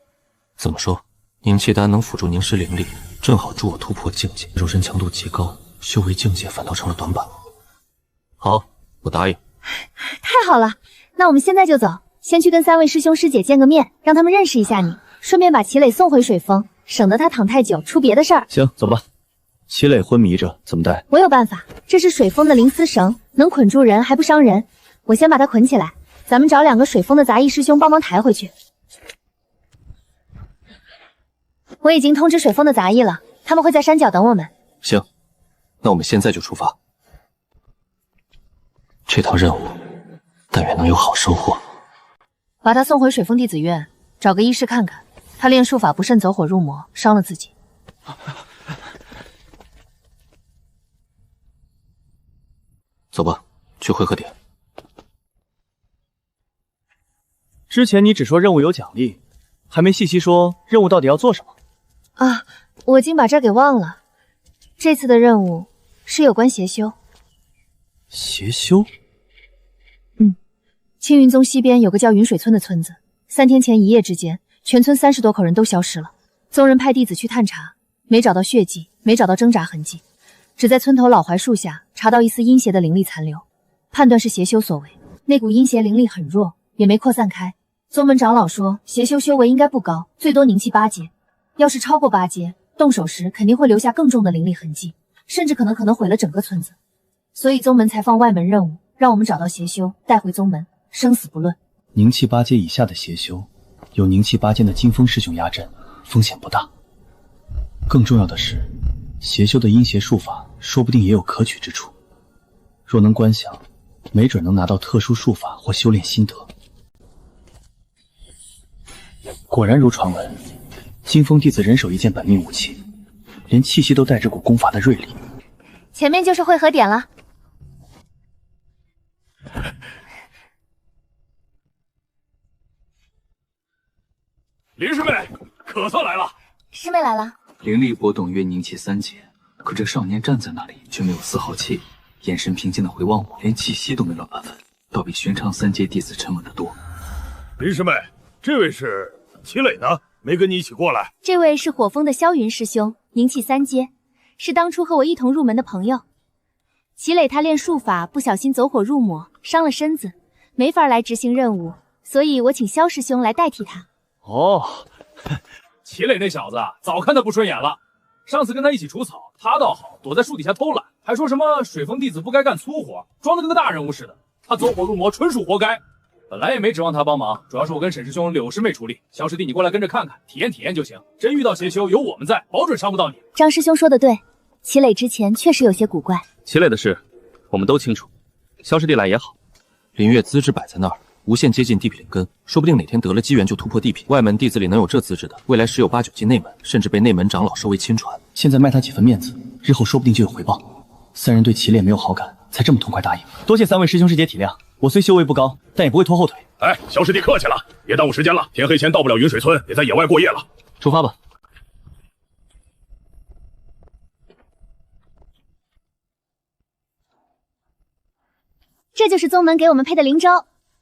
怎么说？凝气丹能辅助凝实灵力，正好助我突破境界，肉身强度极高，修为境界反倒成了短板。好，我答应。太好了，那我们现在就走，先去跟3位师兄师姐见个面，让他们认识一下你，顺便把齐磊送回水峰，省得他躺太久出别的事儿。行，走吧。齐磊昏迷着，怎么带？我有办法，这是水峰的灵丝绳，能捆住人还不伤人。我先把它捆起来，咱们找2个水峰的杂役师兄帮忙抬回去。我已经通知水峰的杂役了，他们会在山脚等我们。行，那我们现在就出发。这趟任务，但愿能有好收获。把他送回水峰弟子院，找个医师看看，他练术法不慎走火入魔，伤了自己。走吧，去会合点。之前你只说任务有奖励，还没细细说任务到底要做什么。啊，我竟把这给忘了。这次的任务是有关邪修。邪修？青云宗西边有个叫云水村的村子，3天前一夜之间，全村30多口人都消失了。宗人派弟子去探查，没找到血迹，没找到挣扎痕迹，只在村头老槐树下查到一丝阴邪的灵力残留，判断是邪修所为。那股阴邪灵力很弱，也没扩散开。宗门长老说，邪修修为应该不高，最多凝气8阶。要是超过8阶，动手时肯定会留下更重的灵力痕迹，甚至可能毁了整个村子。所以宗门才放外门任务，让我们找到邪修，带回宗门，生死不论。凝气8阶以下的邪修，有凝气8阶的金峰师兄压阵，风险不大。更重要的是，邪修的阴邪术法说不定也有可取之处。若能观想，没准能拿到特殊术法或修炼心得。果然如传闻，金峰弟子人手一件本命武器，连气息都带着股功法的锐利。前面就是汇合点了。林师妹，可算来了。师妹来了。灵力波动约凝气3阶，可这少年站在那里却没有丝毫气，眼神平静的回望我，连气息都没乱半分，倒比寻常3阶弟子沉稳得多。林师妹，这位是齐磊呢？没跟你一起过来？这位是火峰的萧云师兄，凝气3阶，是当初和我一同入门的朋友。齐磊他练术法不小心走火入魔，伤了身子，没法来执行任务，所以我请萧师兄来代替他。哦，齐磊那小子早看他不顺眼了。上次跟他一起除草，他倒好，躲在树底下偷懒，还说什么水风弟子不该干粗活，装得跟个大人物似的。他走火入魔，纯属活该。本来也没指望他帮忙，主要是我跟沈师兄、柳师妹处理。萧师弟，你过来跟着看看，体验体验就行。真遇到邪修，有我们在，保准伤不到你。张师兄说的对，齐磊之前确实有些古怪。齐磊的事，我们都清楚。萧师弟来也好，林月资质摆在那儿，无限接近地品灵根，说不定哪天得了机缘就突破地品。外门弟子里能有这资质的，未来十有八九进内门，甚至被内门长老收为亲传。现在卖他几分面子，日后说不定就有回报。三人对齐烈没有好感，才这么痛快答应。多谢三位师兄师姐体谅，我虽修为不高，但也不会拖后腿。哎，萧师弟客气了，别耽误时间了。天黑前到不了云水村，得在野外过夜了。出发吧。这就是宗门给我们配的灵舟。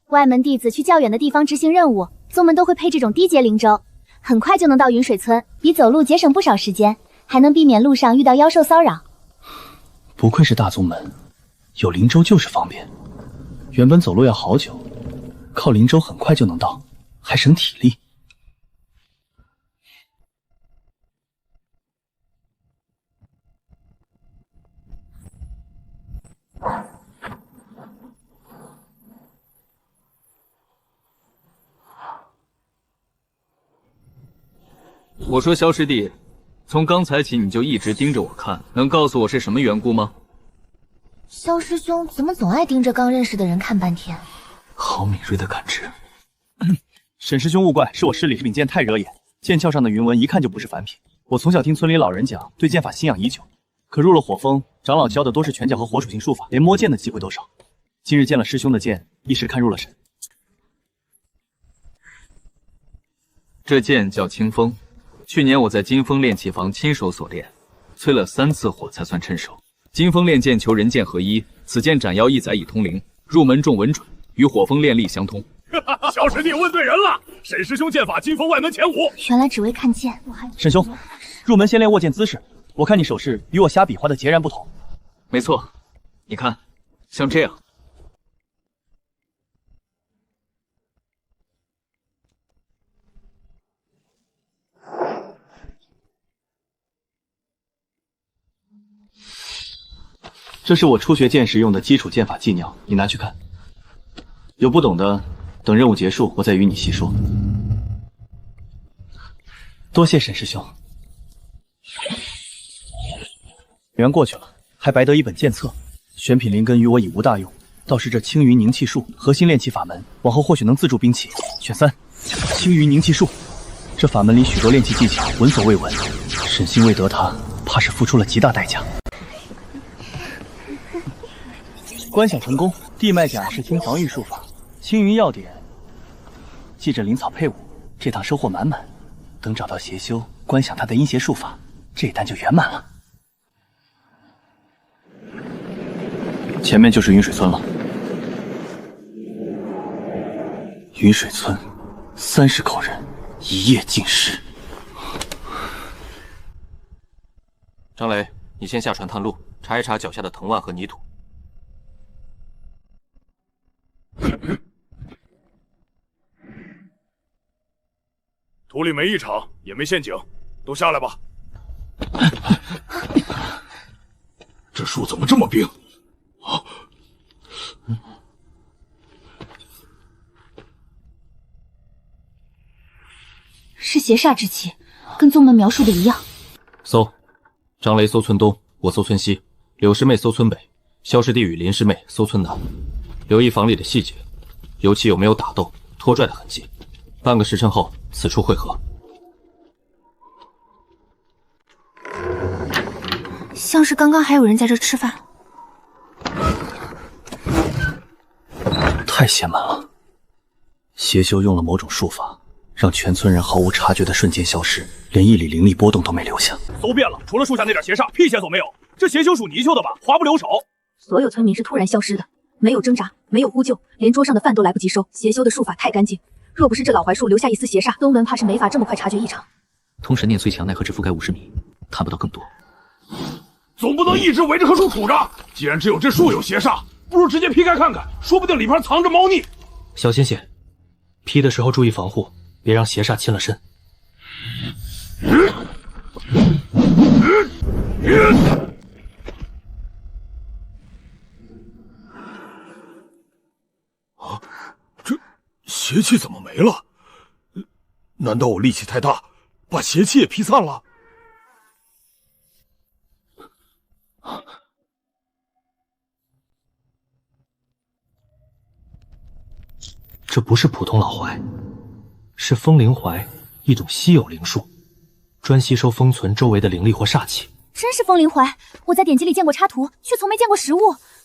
外门弟子去较远的地方执行任务，宗门都会配这种低阶灵舟，很快就能到云水村，比走路节省不少时间，还能避免路上遇到妖兽骚扰。不愧是大宗门，有灵舟就是方便。原本走路要好久，靠灵舟很快就能到，还省体力。我说萧师弟，从刚才起你就一直盯着我看，能告诉我是什么缘故吗？萧师兄怎么总爱盯着刚认识的人看半天？好敏锐的感知。沈师兄勿怪，是我失礼，这柄剑太惹眼，剑鞘上的云纹一看就不是凡品。我从小听村里老人讲，对剑法信仰已久，可入了火峰，长老教的多是拳脚和火属性术法，连摸剑的机会都少。今日见了师兄的剑，一时看入了神。这剑叫清风，去年我在金风炼器房亲手所炼，淬了3次火才算趁手。金风炼剑求人剑合一，此剑斩妖一载以通灵，入门重稳准，与火风炼力相通。萧师弟问对人了，沈师兄剑法金风外门前5。原来只为看剑，我还……沈兄，入门先练握剑姿势，我看你手势与我瞎比划的截然不同。没错，你看，像这样。这是我初学剑时用的基础剑法纪要，你拿去看。有不懂的，等任务结束我再与你细说。多谢沈师兄。缘过去了，还白得一本剑册。选品灵根与我已无大用，倒是这青云凝气术核心炼器法门，往后或许能自助兵器。选3，青云凝气术。这法门里许多炼器技巧闻所未闻，沈星为得它，怕是付出了极大代价。观想成功，地脉甲是听防御术法，青云要点，记着灵草配伍，这趟收获满满。等找到邪修，观想他的阴邪术法，这单就圆满了。前面就是云水村了。云水村，30口人，一夜尽尸。张雷，你先下船探路，查一查脚下的藤蔓和泥土。土里没异常，也没陷阱，都下来吧。这树怎么这么冰？啊！是邪煞之气，跟宗门描述的一样。搜，张雷搜村东，我搜村西，柳师妹搜村北，萧师弟与林师妹搜村南。留意房里的细节，尤其有没有打斗、拖拽的痕迹。半个时辰后，此处汇合。像是刚刚还有人在这吃饭。太邪门了！邪修用了某种术法，让全村人毫无察觉的瞬间消失，连一缕灵力波动都没留下。搜遍了，除了树下那点邪煞，屁线索没有。这邪修属泥鳅的吧？滑不留手。所有村民是突然消失的，没有挣扎，没有呼救，连桌上的饭都来不及收。邪修的术法太干净，若不是这老槐树留下一丝邪煞，宗门怕是没法这么快察觉异常。通神念虽强，奈何只覆盖50米，探不到更多。总不能一直围着棵树杵着。既然只有这树有邪煞，不如直接劈开看看，说不定里边藏着猫腻。小心些，劈的时候注意防护，别让邪煞侵了身。啊，这邪气怎么没了？难道我力气太大，把邪气也劈散了？这不是普通老槐，是风灵槐，一种稀有灵树，专吸收封存周围的灵力或煞气。真是风灵槐，我在典籍里见过插图，却从没见过实物。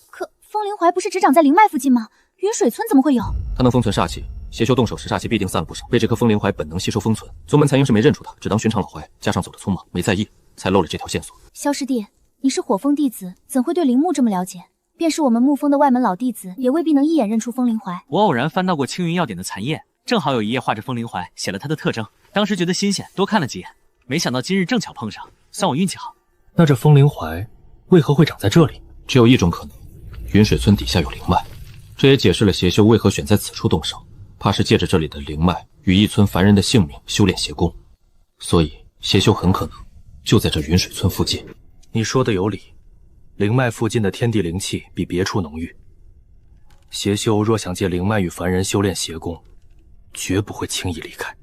可风灵槐不是只长在灵脉附近吗？云水村怎么会有？它能封存煞气，邪修动手时煞气必定散了不少。被这棵风灵槐本能吸收封存，宗门残应是没认出它，只当寻常老槐，加上走得匆忙，没在意，才漏了这条线索。萧师弟，你是火风弟子，怎会对灵木这么了解？便是我们沐风的外门老弟子，也未必能一眼认出风灵槐。我偶然翻到过青云药典的残页，正好有一页画着风灵槐，写了它的特征。当时觉得新鲜，多看了几眼，没想到今日正巧碰上，算我运气好。那这风灵槐为何会长在这里？只有一种可能，云水村底下有灵脉，这也解释了邪修为何选在此处动手，怕是借着这里的灵脉与一村凡人的性命修炼邪功，所以邪修很可能就在这云水村附近。你说的有理，灵脉附近的天地灵气比别处浓郁，邪修若想借灵脉与凡人修炼邪功，绝不会轻易离开。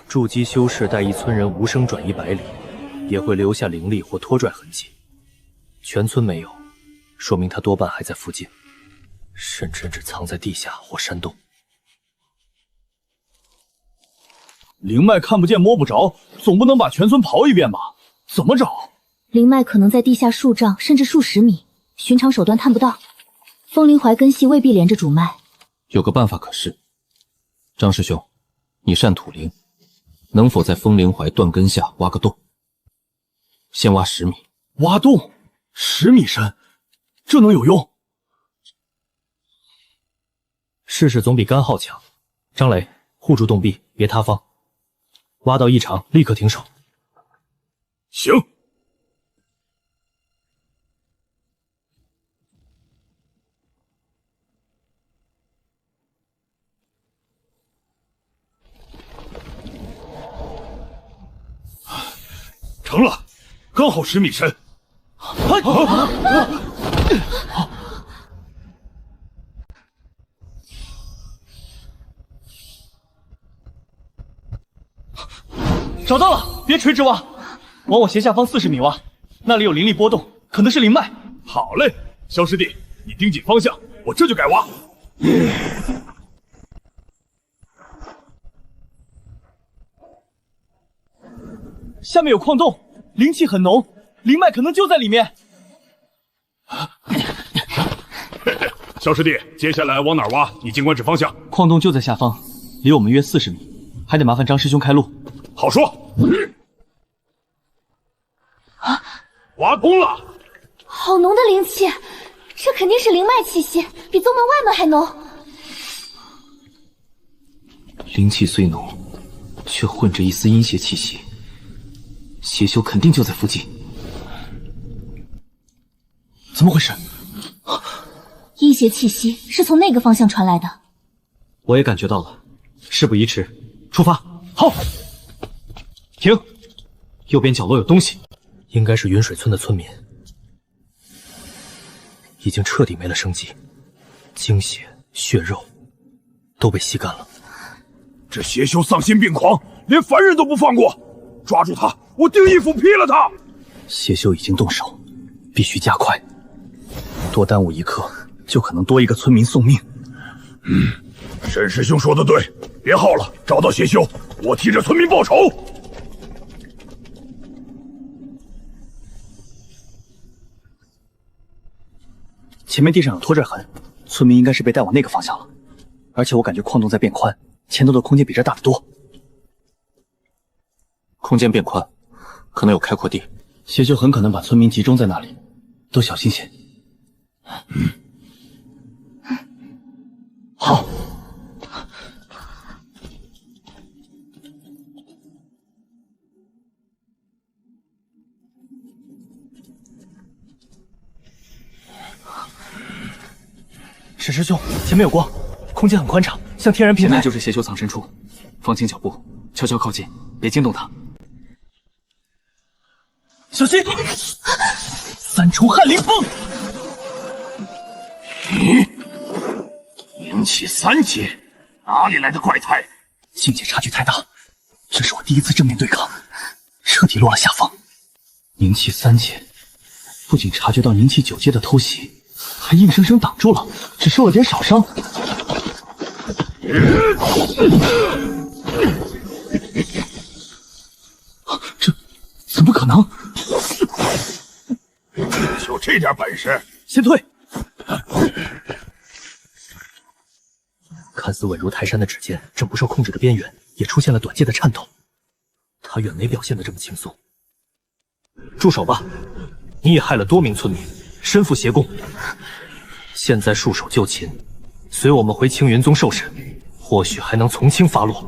筑基修士带一村人无声转移100里，也会留下灵力或拖拽痕迹。全村没有，说明他多半还在附近，甚至只藏在地下或山洞。灵脉看不见摸不着，总不能把全村刨一遍吧？怎么找？灵脉可能在地下数丈甚至数十米，寻常手段探不到。风灵槐根系未必连着主脉。有个办法可试，张师兄，你善土灵，能否在风灵槐断根下挖个洞？先挖10米。挖洞10米深，这能有用？试试总比干耗强。张磊，护住洞壁，别塌方。挖到异常，立刻停手。行。成了，刚好10米深。找到了，别垂直挖，往我斜下方40米挖，那里有灵力波动，可能是灵脉。好嘞，萧师弟，你盯紧方向，我这就改挖。下面有矿洞，灵气很浓，灵脉可能就在里面。萧师弟，接下来往哪儿挖？你尽管指方向。矿洞就在下方，离我们约40米，还得麻烦张师兄开路。好说。挖通了！好浓的灵气，这肯定是灵脉气息，比宗门外门还浓。灵气虽浓，却混着一丝阴邪气息，邪修肯定就在附近。怎么回事？阴邪气息是从那个方向传来的。我也感觉到了，事不宜迟，出发。好。停！右边角落有东西，应该是云水村的村民，已经彻底没了生机，精血、血肉都被吸干了。这邪修丧心病狂，连凡人都不放过，抓住他，我定一斧劈了他！邪修已经动手，必须加快，多耽误一刻，就可能多一个村民送命。沈师兄说的对，别耗了，找到邪修，我替这村民报仇。前面地上有拖拽痕，村民应该是被带往那个方向了。而且我感觉矿洞在变宽，前头的空间比这大得多。空间变宽，可能有开阔地，邪修很可能把村民集中在那里，都小心些。好。沈师兄，前面有光，空间很宽敞，像天然平台。前面就是邪修藏身处，放轻脚步，悄悄靠近，别惊动他。小心！三重撼灵风！灵气3阶，哪里来的怪胎？境界差距太大，这是我第一次正面对抗，彻底落了下风。灵气3阶，不仅察觉到灵气9阶的偷袭，还硬生生挡住了，只受了点少伤。这怎么可能？就这点本事，先退！看似稳如泰山的指尖，正不受控制的边缘也出现了短阶的颤抖。他远没表现得这么轻松。住手吧！你也害了多名村民，身负邪功。现在束手就擒，随我们回青云宗受审，或许还能从轻发落。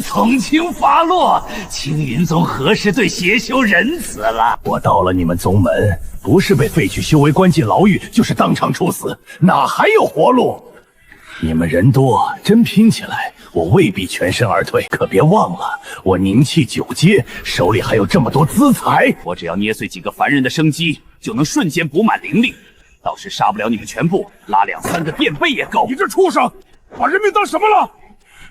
从轻发落？青云宗何时对邪修仁慈了？我到了你们宗门，不是被废去修为关进牢狱，就是当场处死，哪还有活路？你们人多，真拼起来，我未必全身而退。可别忘了，我宁气9阶，手里还有这么多资财。我只要捏碎几个凡人的生机，就能瞬间补满灵力。倒是杀不了你们全部，拉2、3个垫背也够。你这畜生，把人命当什么了？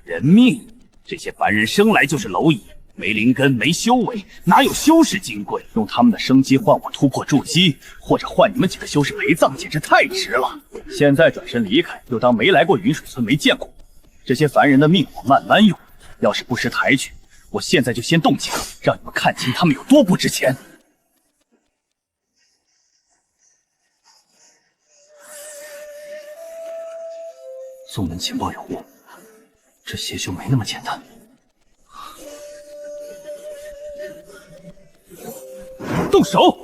人命？这些凡人生来就是蝼蚁，没灵根，没修为，哪有修士金贵？用他们的生机换我突破筑基，或者换你们几个修士陪葬，简直太值了。现在转身离开，又当没来过云水村，没见过这些凡人的命，我慢慢用。要是不识抬举，我现在就先动枪，让你们看清他们有多不值钱。宗门情报有误，这邪修没那么简单。动手！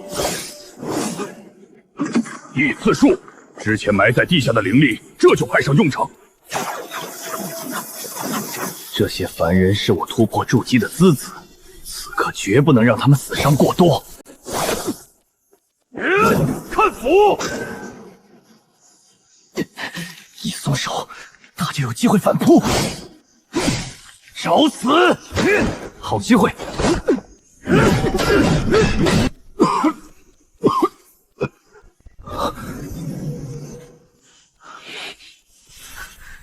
异次术，之前埋在地下的灵力，这就派上用场。这些凡人是我突破筑基的资子，此刻绝不能让他们死伤过多。看符！一松手，他就有机会反扑。找死！好机会！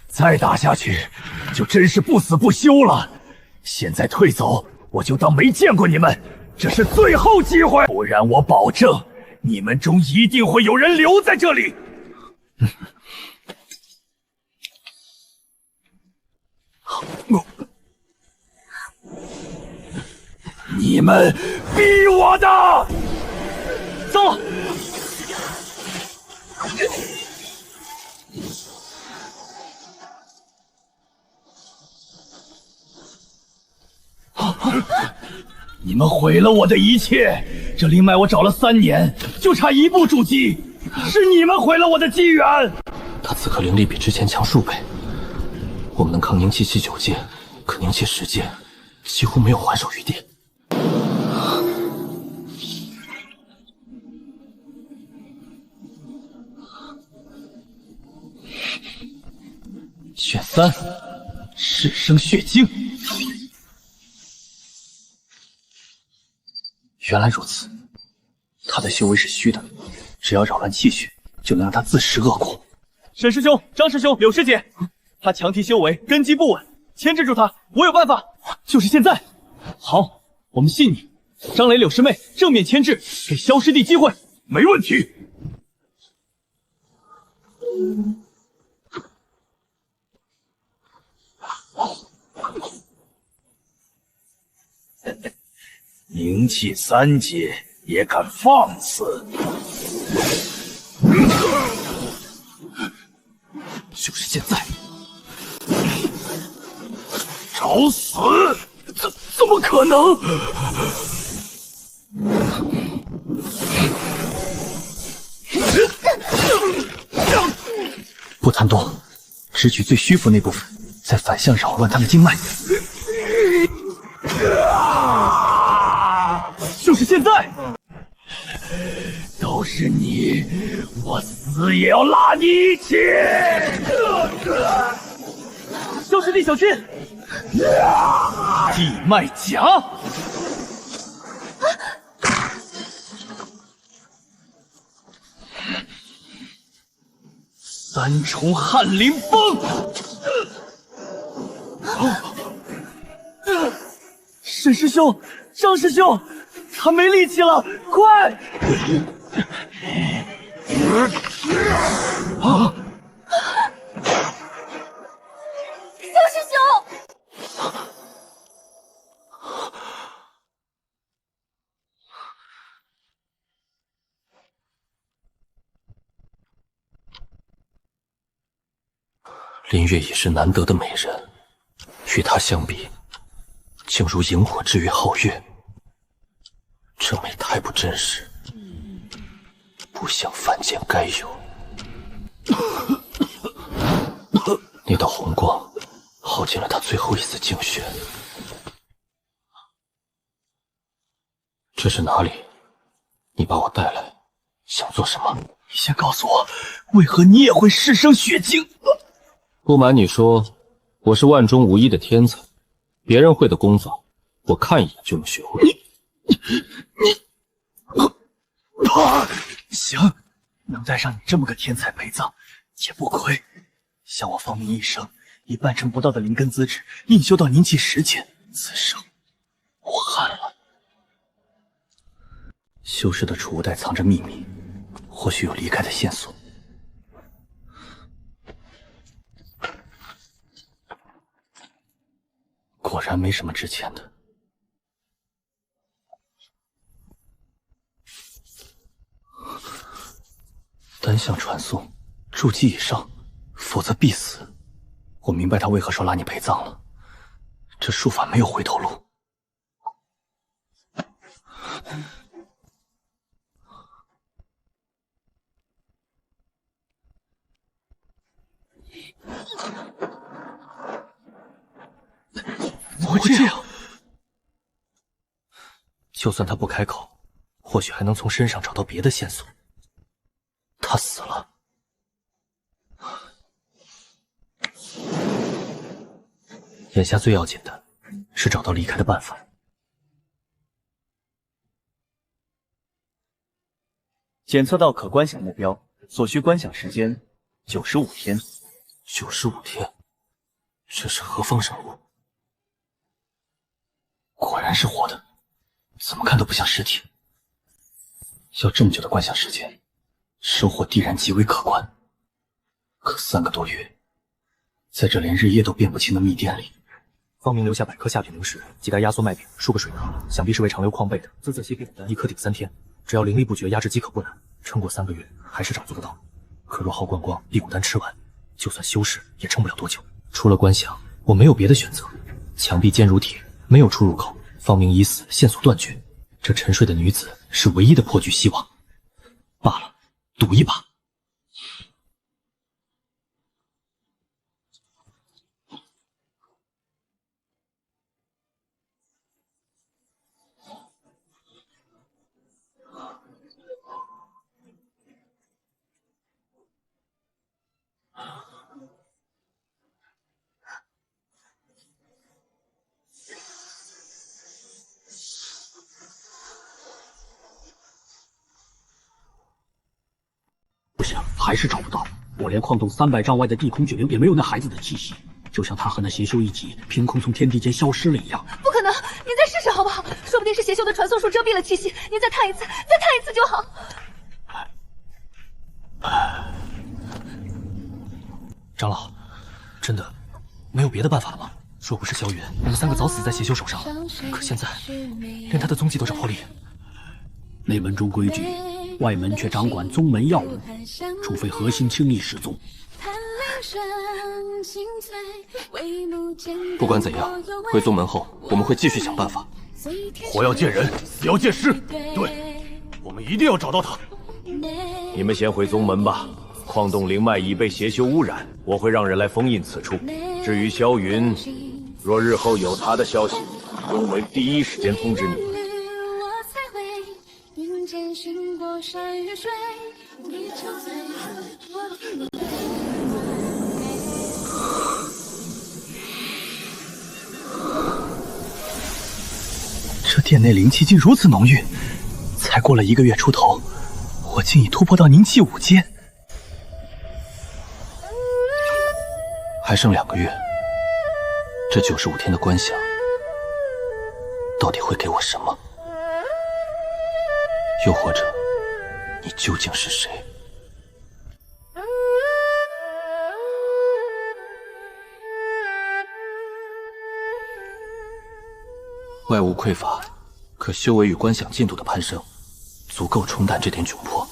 再打下去，就真是不死不休了。现在退走，我就当没见过你们，这是最后机会，不然我保证，你们中一定会有人留在这里。你们逼我的！走！你们毁了我的一切！这灵脉我找了3年，就差1步筑基，是你们毁了我的机缘！他此刻灵力比之前强数倍，我们能抗凝气期9阶，可凝气10阶，几乎没有还手余地。选3，赤生血精。原来如此，他的修为是虚的，只要扰乱气血，就能让他自食恶果。沈师兄、张师兄、柳师姐，他强提修为，根基不稳，牵制住他，我有办法，就是现在。好，我们信你。张磊、柳师妹正面牵制，给萧师弟机会。没问题。凝气3阶也敢放肆！就是现在！找死！怎么可能？不贪多，只取最虚浮那部分，再反向扰乱他的经脉。就是现在！都是你，我死死也要拉你一起！萧师弟小心！地脉甲！三重撼灵风！沈师兄，张师兄，他没力气了，快！啊！萧师兄，林月已是难得的美人，与她相比，竟如萤火之于皓月。这美太不真实，不像凡间该有。你的红光耗尽了她最后一丝精血。这是哪里？你把我带来，想做什么？你先告诉我，为何你也会失生血精？不瞒你说，我是万中无一的天才，别人会的功法，我看一眼就能学会。行，能带上你这么个天才陪葬，也不亏。像我方明一生以半成不到的灵根资质，硬修到凝气10阶，此生无憾了。修士的储物袋藏着秘密，或许有离开的线索。果然没什么值钱的。单向传送，筑基以上，否则必死。我明白他为何说拉你陪葬了，这术法没有回头路。怎么会这样？就算他不开口，或许还能从身上找到别的线索。他死了。眼下最要紧的是找到离开的办法。检测到可观想目标，所需观想时间95天。95天，这是何方生物？果然是活的，怎么看都不像尸体。要这么久的观想时间，收获必然极为可观。可3个多月，在这连日夜都辨不清的密殿里，方明留下百颗下品灵石，几袋压缩麦饼，数个水囊，想必是为长留矿备的。自细品丹，一颗顶3天，只要灵力不绝，压制即可不难。撑过3个月，还是长做不到。可若耗光光，辟谷丹吃完，就算修士也撑不了多久。除了观想，我没有别的选择。墙壁坚如铁，没有出入口。方明已死，线索断绝。这沉睡的女子是唯一的破局希望。罢了，赌一把。不行，还是找不到。我连矿洞300丈外的地空卷流也没有那孩子的气息，就像他和那邪修一起凭空从天地间消失了一样。不可能，您再试试好不好？说不定是邪修的传送术遮蔽了气息。您再探一次，再探一次就好。长老，真的没有别的办法了吗？若不是萧云，我们3个早死在邪修手上了。可现在连他的踪迹都找不利。内门中规矩，外门却掌管宗门要务，除非核心倾力失踪。不管怎样，回宗门后我们会继续想办法。活要见人，死要见尸。对，我们一定要找到他。你们先回宗门吧。矿洞灵脉已被邪修污染，我会让人来封印此处。至于萧云，若日后有他的消息，宗门第一时间通知你。并肩寻过山与水，你就在这殿内灵气竟如此浓郁，才过了1个月出头，我竟已突破到凝气5阶。还剩2个月，这95天的观想，到底会给我什么？又或者，你究竟是谁？外物匮乏，可修为与观想进度的攀升，足够冲淡这点窘迫。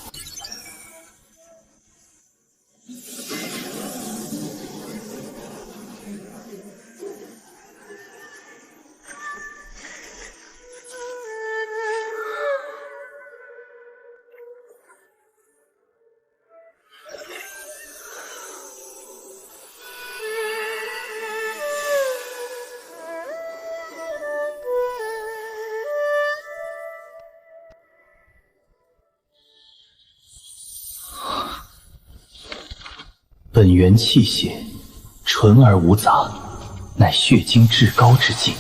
本源气血纯而无杂，乃血精至高之境。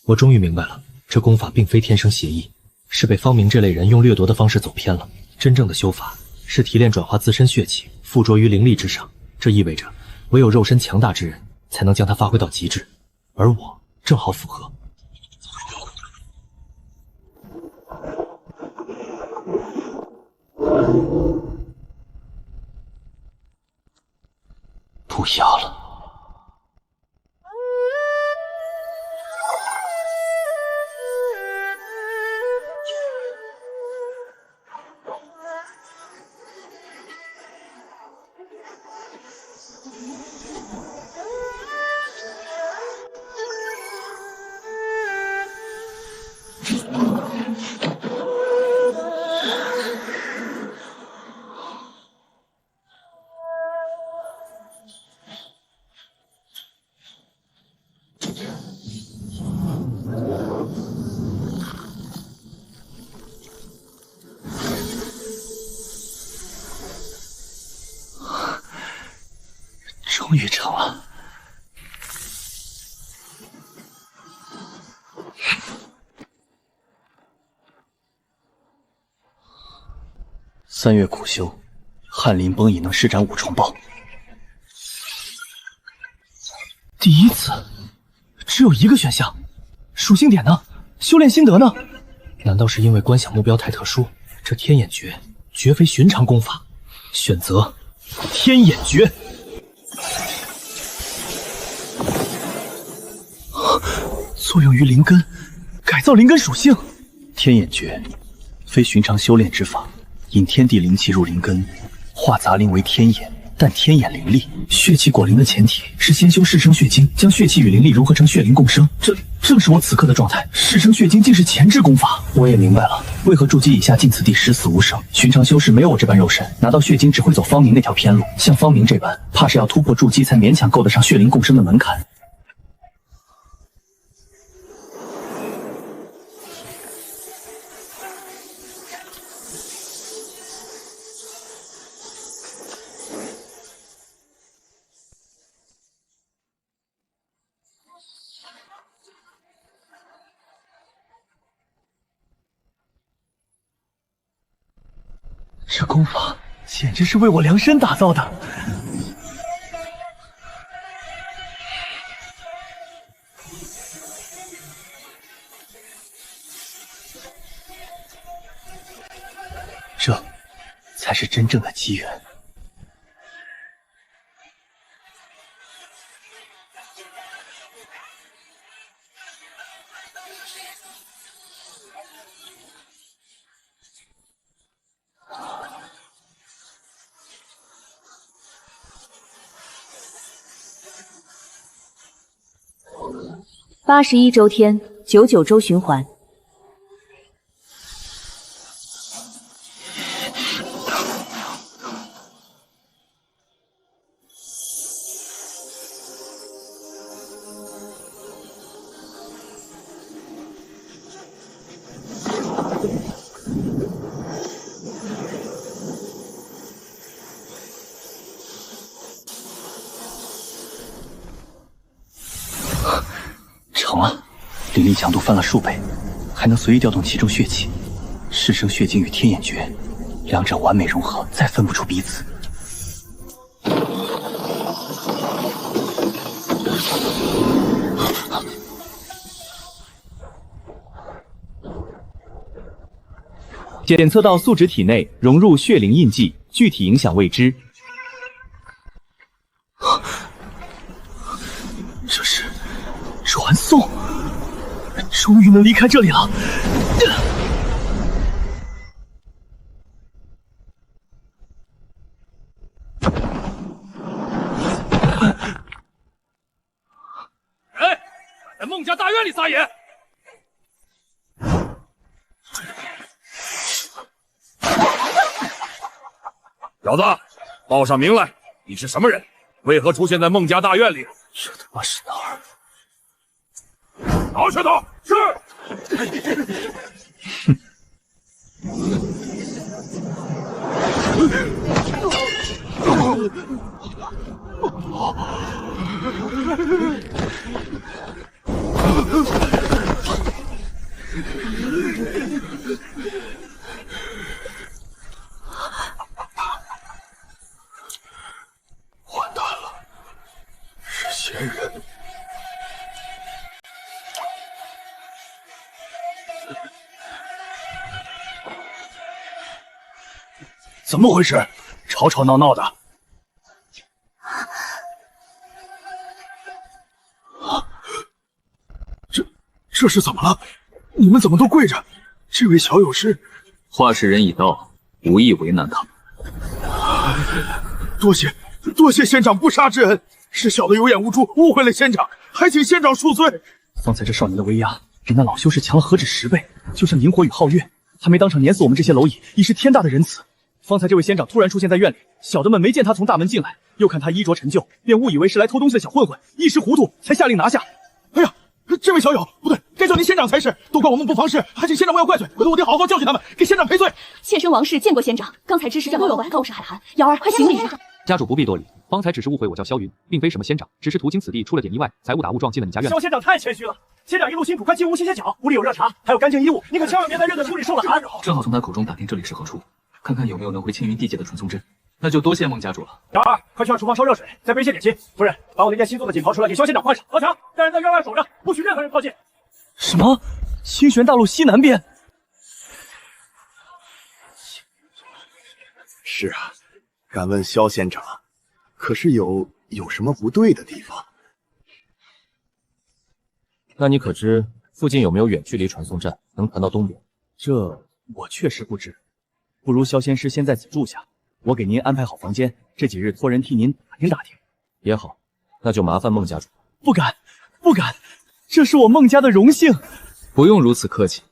我终于明白了，这功法并非天生邪意，是被方明这类人用掠夺的方式走偏了。真正的修法是提炼转化自身血气，附着于灵力之上。这意味着，唯有肉身强大之人才能将它发挥到极致，而我正好符合。不要了。终于成了。3月苦修，翰林崩已能施展5重爆。第一次，只有1个选项，属性点呢？修炼心得呢？难道是因为观想目标太特殊？这天眼诀绝非寻常功法，选择天眼诀。作用于灵根，改造灵根属性。天眼诀非寻常修炼之法，引天地灵气入灵根，化杂灵为天眼，但天眼灵力。血气果灵的前提是先修噬生血精，将血气与灵力融合成血灵共生。这正是我此刻的状态。噬生血精竟是前置功法。我也明白了，为何筑基以下尽此地十死无生。寻常修士没有我这般肉身，拿到血精只会走方明那条偏路。像方明这般，怕是要突破筑基才勉强够得上血灵共生的门槛。这功法简直是为我量身打造的。这才是真正的机缘。81周天，99周循环。疼啊！灵力强度翻了数倍，还能随意调动其中血气。噬生血晶与天眼诀，两者完美融合，再分不出彼此。检测到素质体内融入血灵印记，具体影响未知。这是传送，终于能离开这里了。哎，在孟家大院里撒野！小子，报上名来！你是什么人？为何出现在孟家大院里？这他妈是哪儿？拿拳头！是。完蛋了，是仙人。怎么回事？吵吵闹闹的。这是怎么了？你们怎么都跪着？这位小友是？话事人已到，无意为难他们。多谢仙长不杀之恩，是小的有眼无珠，误会了仙长，还请仙长恕罪。方才这少年的威压比那老修士强了何止10倍，就剩萤火与皓月，还没当场碾死我们这些蝼蚁，已是天大的仁慈。方才这位仙长突然出现在院里，小的们没见他从大门进来，又看他衣着陈旧，便误以为是来偷东西的小混混，一时糊涂才下令拿下。哎呀，这位小友不对，该叫您仙长才是，都怪我们不防事，还请仙长不要怪罪，回头我得好好教训他们，给仙长赔罪。妾身王氏见过仙长，刚才知识正好有关，告示海涵，瑶儿快行礼。家主不必多礼，方才只是误会我叫萧云，并非什么仙长，只是途经此地出了点意外，才误打误撞进了你家院。萧仙长太谦虚了，仙长一路辛苦，快进屋歇歇脚，屋里有热茶，还有干净衣物，你可千万别在任的处里受了寒。正好从他口中打听这里是何处，看看有没有能回青云地界的传送阵，那就多谢孟家主了。瑶儿，快去让厨房烧热水，再备些点心。夫人，把我那件新做的锦袍出来给萧仙长换上。老强，带人在院外守着，不许任何人靠近。什么？清玄大陆西南边？是啊，敢问萧仙长，可是有什么不对的地方？那你可知附近有没有远距离传送站能传到东边？这我确实不知，不如萧仙师先在此住下，我给您安排好房间，这几日托人替您打听打听。也好，那就麻烦孟家主。不敢，不敢，这是我孟家的荣幸。不用如此客气。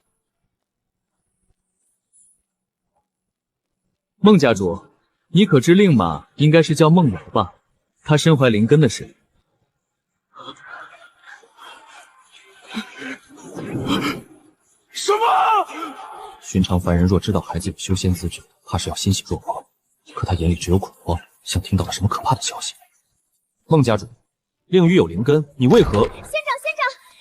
孟家主，你可知令马应该是叫孟瑶吧？他身怀灵根的实力。什么？寻常凡人若知道孩子有修仙资质，怕是要欣喜若狂。可他眼里只有恐慌，像听到了什么可怕的消息。孟家主，令鱼有灵根，你为何？仙长，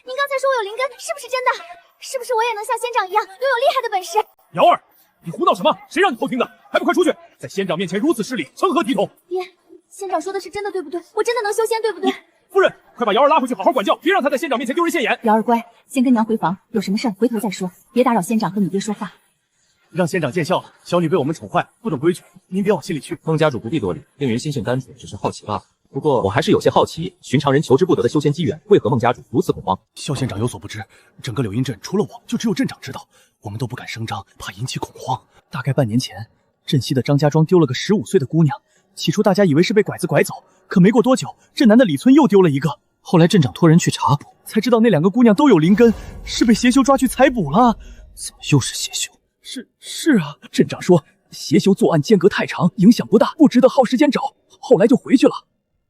您刚才说我有灵根，是不是真的？是不是我也能像仙长一样拥有厉害的本事？瑶儿，你胡闹什么？谁让你偷听的？还不快出去！在仙长面前如此失礼，成何体统？爹，仙长说的是真的，对不对？我真的能修仙，对不对？夫人，快把瑶儿拉回去，好好管教，别让她在仙长面前丢人现眼。瑶儿乖，先跟娘回房，有什么事回头再说，别打扰仙长和你爹说话。让仙长见笑了，小女被我们宠坏，不懂规矩，您别往心里去。孟家主不必多礼，令云心性单纯，只是好奇罢了。不过我还是有些好奇，寻常人求之不得的修仙机缘，为何孟家主如此恐慌？萧仙长有所不知，整个柳荫镇除了我，就只有镇长知道，我们都不敢声张，怕引起恐慌。大概半年前，镇西的张家庄丢了个15岁的姑娘，起初大家以为是被拐子拐走，可没过多久，镇南的李村又丢了一个。后来镇长托人去查捕，才知道那2个姑娘都有灵根，是被邪修抓去采捕了。怎么又是邪修？是啊，镇长说邪修作案间隔太长，影响不大，不值得耗时间找，后来就回去了。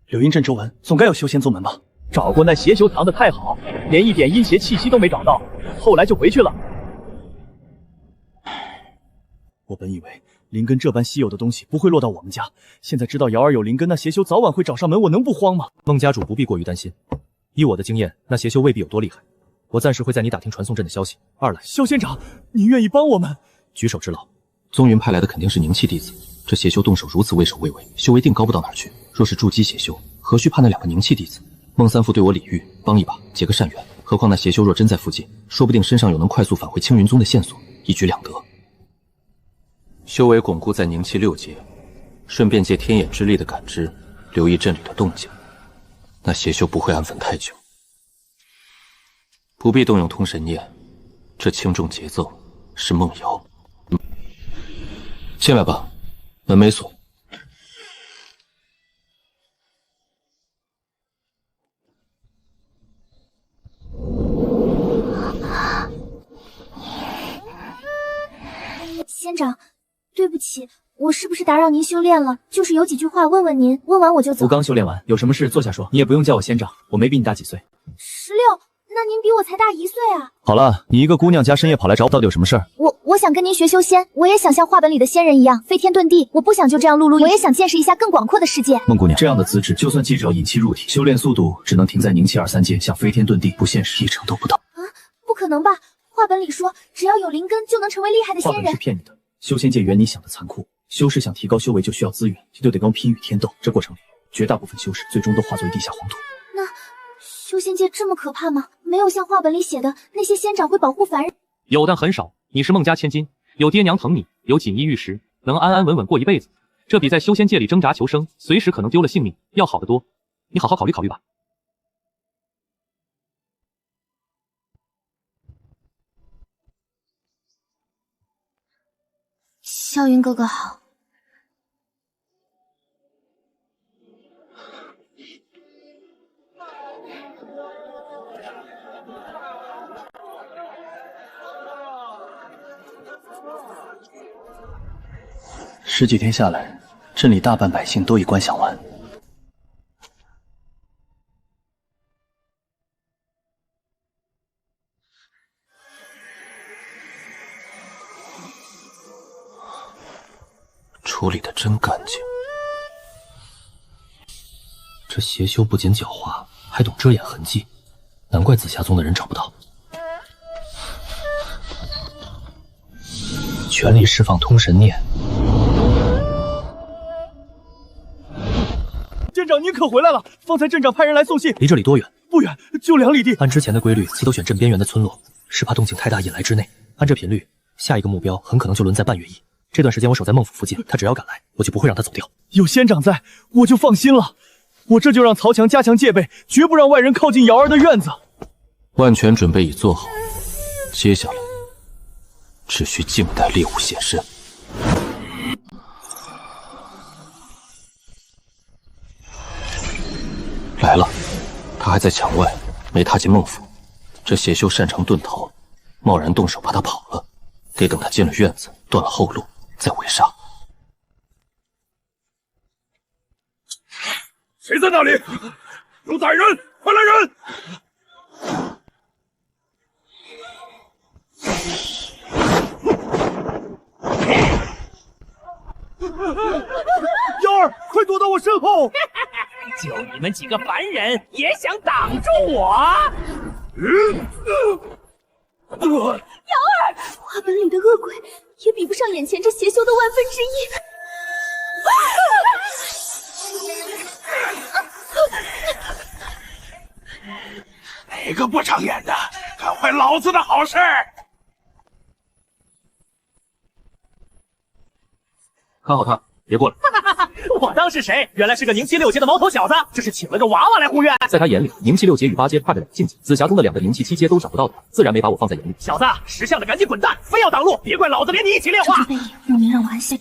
柳荫镇周围总该有修仙宗门吧？找过那邪修藏得太好，连一点阴邪气息都没找到，后来就回去了。我本以为灵根这般稀有的东西不会落到我们家，现在知道瑶儿有灵根，那邪修早晚会找上门，我能不慌吗？孟家主不必过于担心，依我的经验，那邪修未必有多厉害，我暂时会在你打听传送阵的消息。二来，萧仙长，你愿意帮我们？举手之劳。宗云派来的肯定是宁气弟子，这邪修动手如此畏首畏尾，修为定高不到哪儿去。若是筑基邪修，何须怕那2个宁气弟子？孟三父对我礼遇，帮一把，结个善缘。何况那邪修若真在附近，说不定身上有能快速返回青云宗的线索，一举两得。修为巩固在宁气6阶，顺便借天眼之力的感知，留意镇里的动静。那邪修不会安分太久，不必动用通神念，这轻重节奏是梦瑶。进来吧，门没锁。仙长，对不起，我是不是打扰您修炼了？就是有几句话问问您，问完我就走。我刚修炼完，有什么事坐下说。你也不用叫我仙长，我没比你大几岁。16，那您比我才大1岁啊！好了，你一个姑娘家深夜跑来找我，到底有什么事儿？我想跟您学修仙，我也想像画本里的仙人一样飞天遁地，我不想就这样碌碌，我也想见识一下更广阔的世界。孟姑娘，这样的资质，就算记者要引气入体，修炼速度只能停在宁气2、3阶，想飞天遁地不现实，1成都不到。啊，不可能吧？画本里说，只要有灵根就能成为厉害的仙人。画本是骗你的，修仙界原你想的残酷。修士想提高修为就需要资源，就得跟拼与天斗，这过程里绝大部分修士最终都化作地下黄土。那修仙界这么可怕吗？没有像画本里写的那些仙长会保护凡人？有，但很少。你是孟家千金，有爹娘疼你，有锦衣玉食，能安安稳稳过一辈子，这比在修仙界里挣扎求生，随时可能丢了性命要好得多。你好好考虑考虑吧。萧云哥哥好。10几天下来，镇里大半百姓都已观想完。处理的真干净。这邪修不仅狡猾，还懂遮掩痕迹，难怪紫霞宗的人找不到。全力释放通神念。镇长，您可回来了！方才镇长派人来送信。离这里多远？不远，就2里地。按之前的规律，其都选镇边缘的村落，是怕动静太大引来之内。按这频率，下一个目标很可能就轮在半月一。这段时间我守在孟府附近，他只要敢来，我就不会让他走掉。有仙长在，我就放心了。我这就让曹强加强戒备，绝不让外人靠近瑶儿的院子。万全准备已做好，接下来只需静待猎物现身。来了，他还在墙外，没踏进孟府。这邪修擅长遁逃，贸然动手把他跑了，得等他进了院子，断了后路，再围杀。谁在那里？有歹人，快来人！瑶儿，快躲到我身后！就你们几个凡人也想挡住我？瑶儿，画本里的恶鬼也比不上眼前这邪修的1/1000。哪个不长眼的，敢坏老子的好事？看好他，别过来。我当是谁？原来是个宁气6阶的毛头小子，这是请了个娃娃来护院。在他眼里，宁气6阶与8阶差着2境界，紫霞宗的2个宁气7阶都找不到他，自然没把我放在眼里。小子，识相的赶紧滚蛋！非要挡路，别怪老子连你一起炼化。这非议，若您让我安心。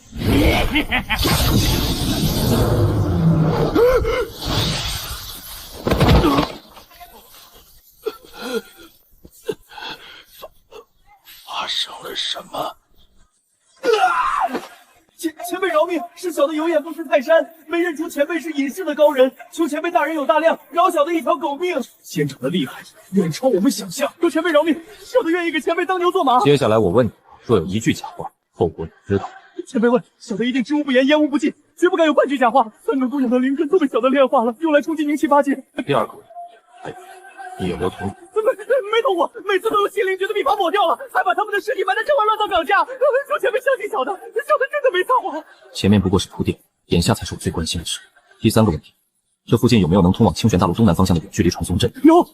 发生了什么？前辈饶命！是小的有眼不识泰山，没认出前辈是隐世的高人，求前辈大人有大量，饶小的一条狗命。仙长的厉害远超我们想象，求前辈饶命！小的愿意给前辈当牛做马。接下来我问你，若有一句假话，后果你知道。前辈问，小的一定知无不言，言无不尽，绝不敢有半句假话。3个姑娘的灵根都被小的炼化了，用来冲击宁气8阶。第2个问题，你有没有同意？没托我，每次都用心灵诀的秘法抹掉了，还把他们的尸体埋在这块乱葬岗下。求前辈相信小的，小的真的没撒谎。前面不过是铺垫，眼下才是我最关心的事。第3个问题，这附近有没有能通往清玄大陆东南方向的远距离传送阵？有，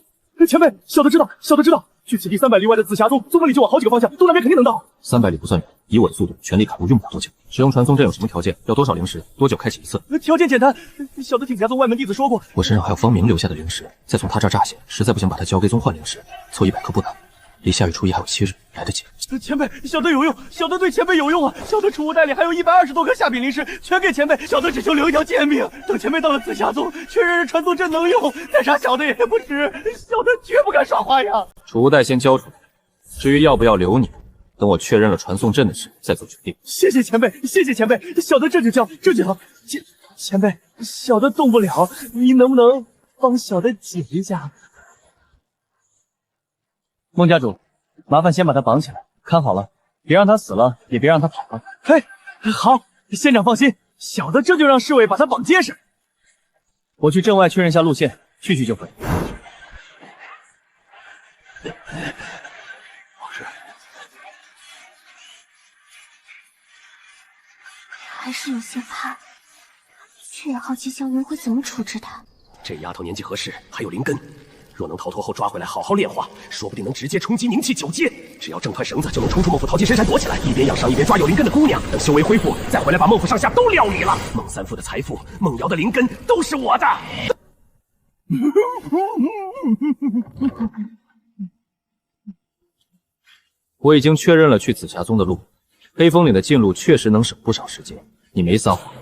前辈，小的知道，小的知道。距此地300里外的紫霞宗，宗门里就往好几个方向，东南边肯定能到。300里不算远，以我的速度，全力砍路用不了多久。使用传送阵有什么条件？要多少灵石？多久开启一次？条件简单，小的听紫霞宗外门弟子说过，我身上还有方明留下的灵石，再从他这儿榨些，实在不行把它交给宗换灵石，凑100颗不难。离下月初1还有7日，来得及。前辈，小的有用，小的对前辈有用啊！小的储物袋里还有120多颗下品灵石，全给前辈。小的只求留一条贱命，等前辈到了紫霞宗，确认传送阵能用，再杀小的也不迟。小的绝不敢耍花样。储物袋先交出来，至于要不要留你，等我确认了传送阵的事再做决定。谢谢前辈，谢谢前辈，小的这就交，这就交。前辈，小的动不了，您能不能帮小的解一下？孟家主，麻烦先把他绑起来，看好了，别让他死了，也别让他跑了。嘿，好，仙长放心，小的这就让侍卫把他绑结实。我去镇外确认下路线，去就回。还是有些怕，却也好奇萧云会怎么处置他。这丫头年纪合适，还有灵根，若能逃脱后抓回来好好炼化，说不定能直接冲击凝气9阶。只要挣团绳子，就能冲出孟府淘金深山躲起来，一边养伤一边抓有灵根的姑娘。等修为恢复，再回来把孟府上下都料理了。孟三夫的财富，孟瑶的灵根都是我的。我已经确认了去紫霞宗的路，黑风岭的近路确实能省不少时间。你没撒谎。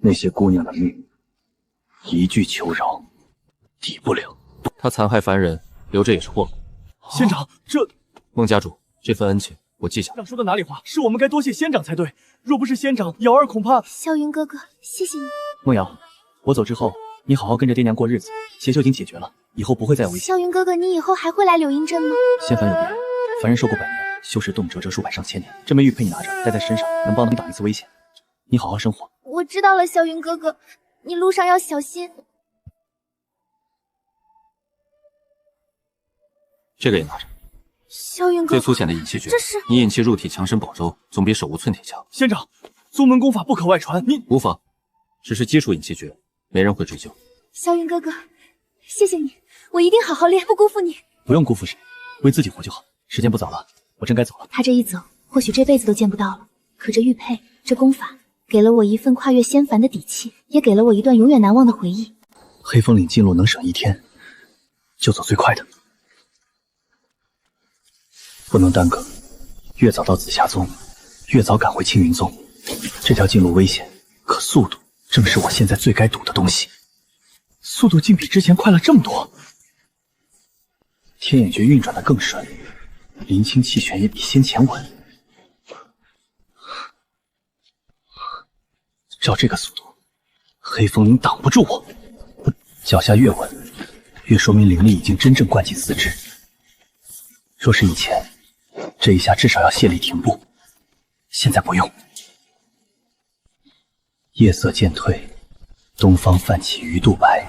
那些姑娘的命，一句求饶，抵不了。他残害凡人，留着也是祸路。仙长，这孟家主，这份恩情我记下。仙长说的哪里话？是我们该多谢仙长才对。若不是仙长，瑶儿恐怕……萧云哥哥，谢谢你。孟瑶，我走之后，你好好跟着爹娘过日子。邪修已经解决了，以后不会再有危险。萧云哥哥，你以后还会来柳荫镇吗？仙凡有别，凡人受过100年，修士动辄折数百上千年。这枚玉佩你拿着，带在身上，能帮你挡一次危险。你好好生活。我知道了，萧云哥哥，你路上要小心。这个也拿着。萧云哥哥，最粗浅的引气诀，这是你引气入体，强身保周，总比手无寸铁强。仙长，宗门功法不可外传，你无妨，只是基础引气诀，没人会追究。萧云哥哥，谢谢你，我一定好好练，不辜负你。不用辜负谁，为自己活就好。时间不早了，我真该走了。他这一走，或许这辈子都见不到了。可这玉佩，这功法，给了我一份跨越仙凡的底气，也给了我一段永远难忘的回忆。黑风岭近路能省1天，就走最快的，不能耽搁。越早到紫霞宗，越早赶回青云宗。这条近路危险，可速度正是我现在最该赌的东西。速度竟比之前快了这么多，天眼诀运转的更顺，灵清气旋也比先前稳。照这个速度，黑风岭挡不住我。脚下越稳，越说明灵力已经真正灌进四肢。若是以前，这一下至少要泄力停步，现在不用。夜色渐退，东方泛起鱼肚白。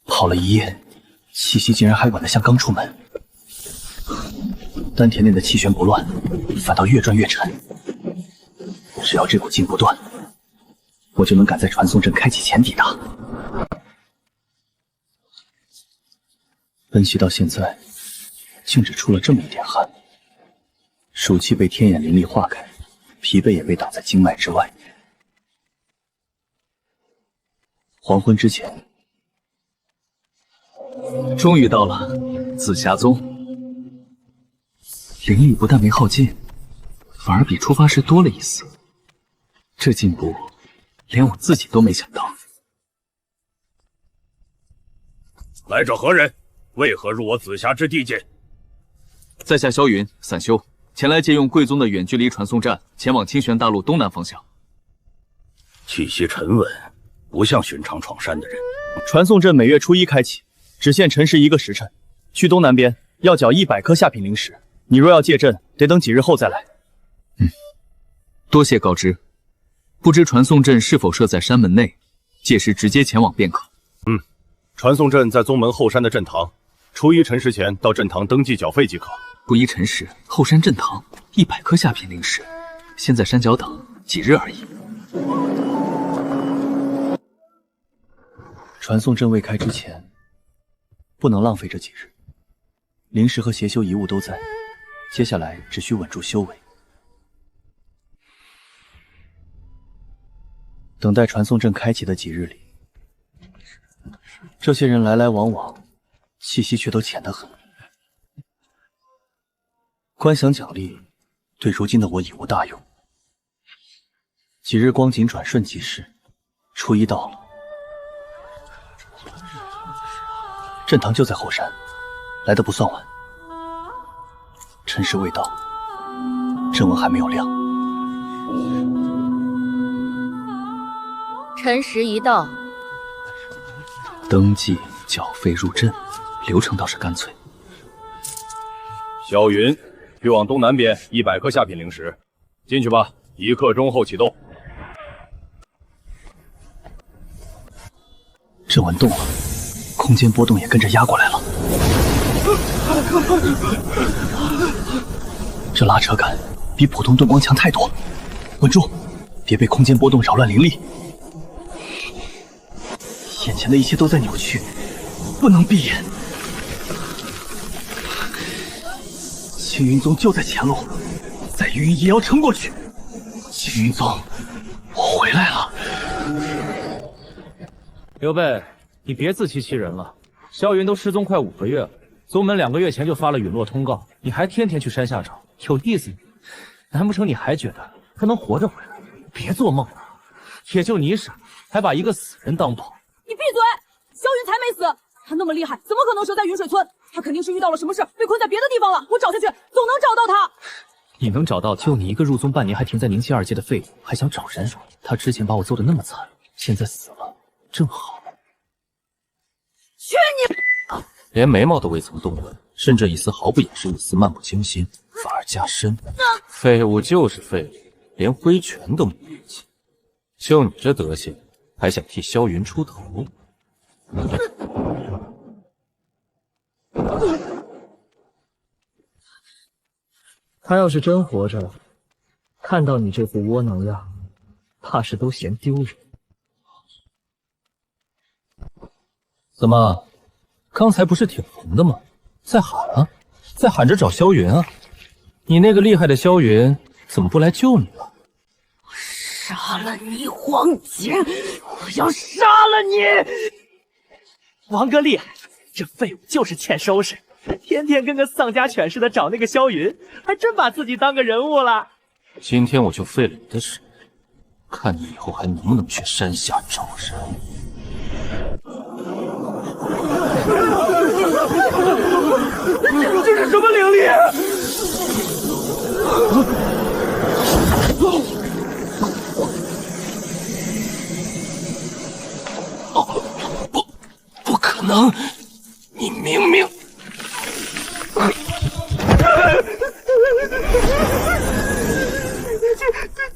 跑了一夜，气息竟然还稳得像刚出门。丹田内的气旋不乱，反倒越转越沉。只要这股劲不断，我就能赶在传送阵开启前抵达。奔袭到现在，竟只出了这么一点汗。暑气被天眼灵力化开，疲惫也被挡在经脉之外。黄昏之前，终于到了紫霞宗。灵力不但没耗尽，反而比出发时多了一丝。这进步，连我自己都没想到。来者何人？为何入我紫霞之地界？在下萧云，散修，前来借用贵宗的远距离传送站，前往清玄大陆东南方向。气息沉稳，不像寻常闯山的人。传送阵每月初1开启，只限辰时1个时辰。去东南边要缴100颗下品灵石。你若要借阵，得等几日后再来。多谢告知。不知传送阵是否设在山门内？届时直接前往便可。传送阵在宗门后山的阵堂，初一辰时前到阵堂登记缴费即可。初一辰时，后山阵堂100颗下品灵石，先在山脚等几日而已。传送阵未开之前，不能浪费这几日。灵石和邪修遗物都在，接下来只需稳住修为。等待传送阵开启的几日里，这些人来来往往，气息却都浅得很。观想奖励对如今的我已无大用。几日光景转瞬即逝，初一到了，阵堂就在后山，来得不算晚。辰时未到，阵纹还没有亮。辰时一到，登记缴费入阵，流程倒是干脆。小云，去往东南边100颗下品灵石，进去吧，1刻钟后启动。阵纹动了，空间波动也跟着压过来了。这拉扯感比普通盾光强太多，稳住，别被空间波动扰乱灵力。眼前的一切都在扭曲，不能闭眼。青云宗就在前路，再晕也要撑过去。青云宗，我回来了。刘备，你别自欺欺人了。萧云都失踪快5个月了，宗门2个月前就发了陨落通告，你还天天去山下找，有意思吗？难不成你还觉得他能活着回来？别做梦了，也就你傻，还把一个死人当宝。你闭嘴！萧云才没死，他那么厉害，怎么可能折在云水村？他肯定是遇到了什么事，被困在别的地方了。我找下去，总能找到他。你能找到就你一个入宗半年还停在宁气2阶的废物，还想找人？他之前把我揍得那么惨，现在死了，正好。去你！连眉毛都未曾动纹，甚至一丝毫不掩饰一丝漫不经心，反而加深。废物就是废物，连挥拳都没力气。就你这德行，还想替萧云出头？他要是真活着，看到你这副窝囊样，怕是都嫌丢人。怎么，刚才不是挺红的吗？再喊啊，再喊着找萧云啊！你那个厉害的萧云怎么不来救你了？杀了你，黄杰！我要杀了你！王哥厉害，这废物就是欠收拾，天天跟个丧家犬似的找那个萧云，还真把自己当个人物了。今天我就废了你的使命，看你以后还能不能去山下找人。这是什么灵力？不可能！你明明……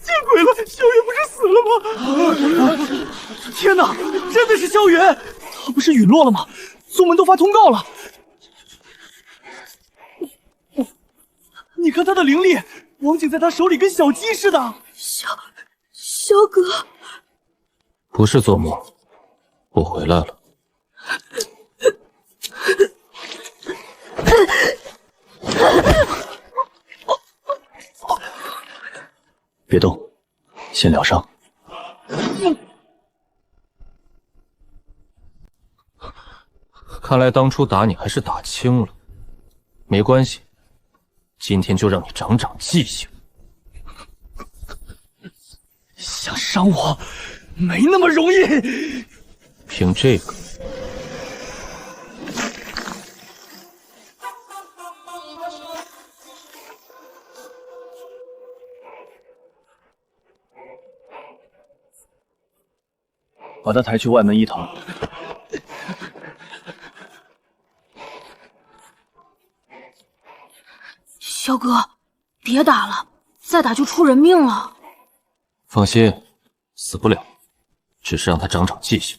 见鬼了！萧云不是死了吗？天哪，真的是萧云！他不是陨落了吗？宗门都发通告了。你看他的灵力，王景在他手里跟小鸡似的。萧哥，不是做梦，我回来了。别动，先疗伤。看来当初打你还是打轻了，没关系，今天就让你长长记性。想伤我，没那么容易。凭这个，把他抬去外门一堂。萧哥，别打了，再打就出人命了。放心，死不了，只是让他长长记性。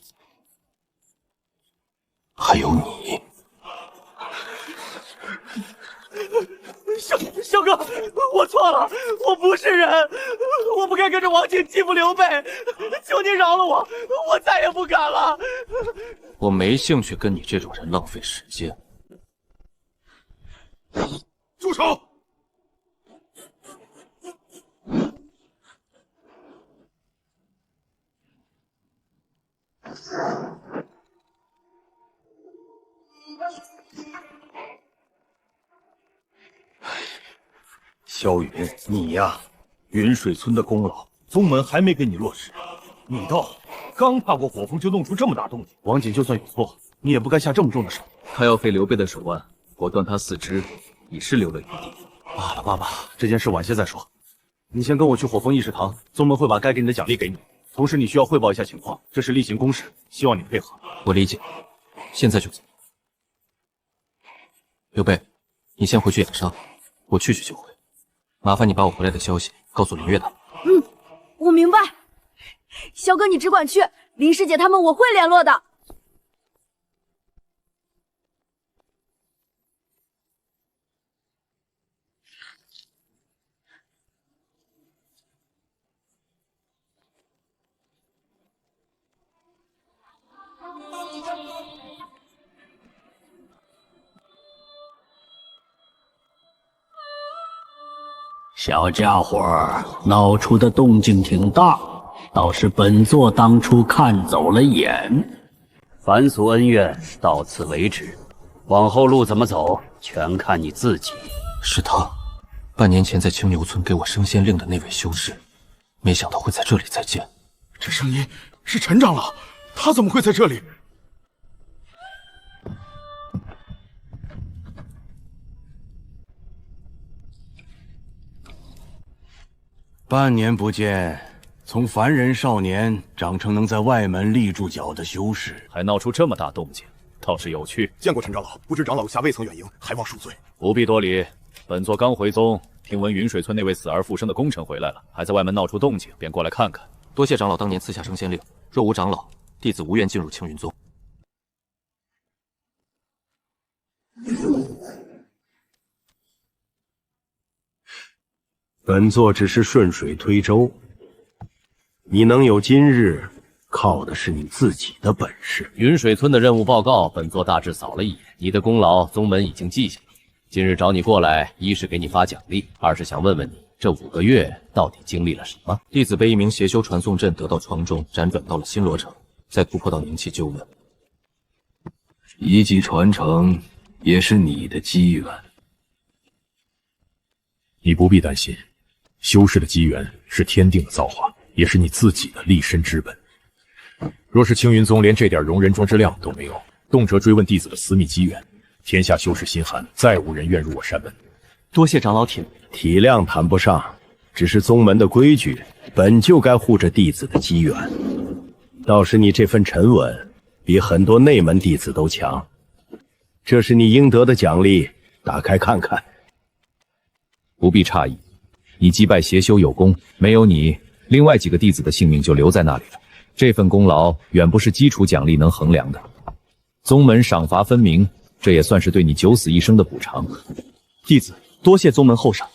还有你，小哥，我错了，我不是人，我不该跟着王景欺负刘备，求你饶了我，我再也不敢了。我没兴趣跟你这种人浪费时间。住手！萧云，你呀，云水村的功劳，宗门还没给你落实，你倒刚踏过火峰就弄出这么大动静。王景就算有错，你也不该下这么重的手。他要废刘备的手腕，果断他四肢，已是留了余地。罢了，爸爸，这件事晚些再说。你先跟我去火峰议事堂，宗门会把该给你的奖励给你。同时，你需要汇报一下情况，这是例行公事，希望你配合。我理解，现在就走。刘备，你先回去养伤，我去就回。麻烦你把我回来的消息告诉林月他们。我明白。萧哥，你只管去，林师姐他们我会联络的。小家伙闹出的动静挺大，倒是本座当初看走了眼。凡俗恩怨到此为止，往后路怎么走，全看你自己。是他，半年前在青牛村给我升仙令的那位修士，没想到会在这里再见。这声音是陈长老，他怎么会在这里？半年不见，从凡人少年长成能在外门立住脚的修士，还闹出这么大动静，倒是有趣。见过陈长老，不知长老下未曾远迎，还望恕罪。不必多礼，本座刚回宗，听闻云水村那位死而复生的功臣回来了，还在外门闹出动静，便过来看看。多谢长老当年赐下升仙令，若无长老，弟子无缘进入青云宗。本座只是顺水推舟，你能有今日，靠的是你自己的本事。云水村的任务报告，本座大致扫了一眼，你的功劳宗门已经记下了。今日找你过来，一是给你发奖励，二是想问问你这5个月到底经历了什么。弟子被一名邪修传送阵得到床中，辗转到了新罗城，再突破到宁气纠问。遗迹传承也是你的机缘，你不必担心。修士的机缘是天定的造化，也是你自己的立身之本。若是青云宗连这点容人中之量都没有，动辄追问弟子的私密机缘，天下修士心寒，再无人愿入我山门。多谢长老体谅谈不上，只是宗门的规矩，本就该护着弟子的机缘。倒是你这份沉稳，比很多内门弟子都强。这是你应得的奖励，打开看看。不必诧异。你击败邪修有功，没有你，另外几个弟子的性命就留在那里了。这份功劳远不是基础奖励能衡量的。宗门赏罚分明，这也算是对你九死一生的补偿。弟子多谢宗门厚赏。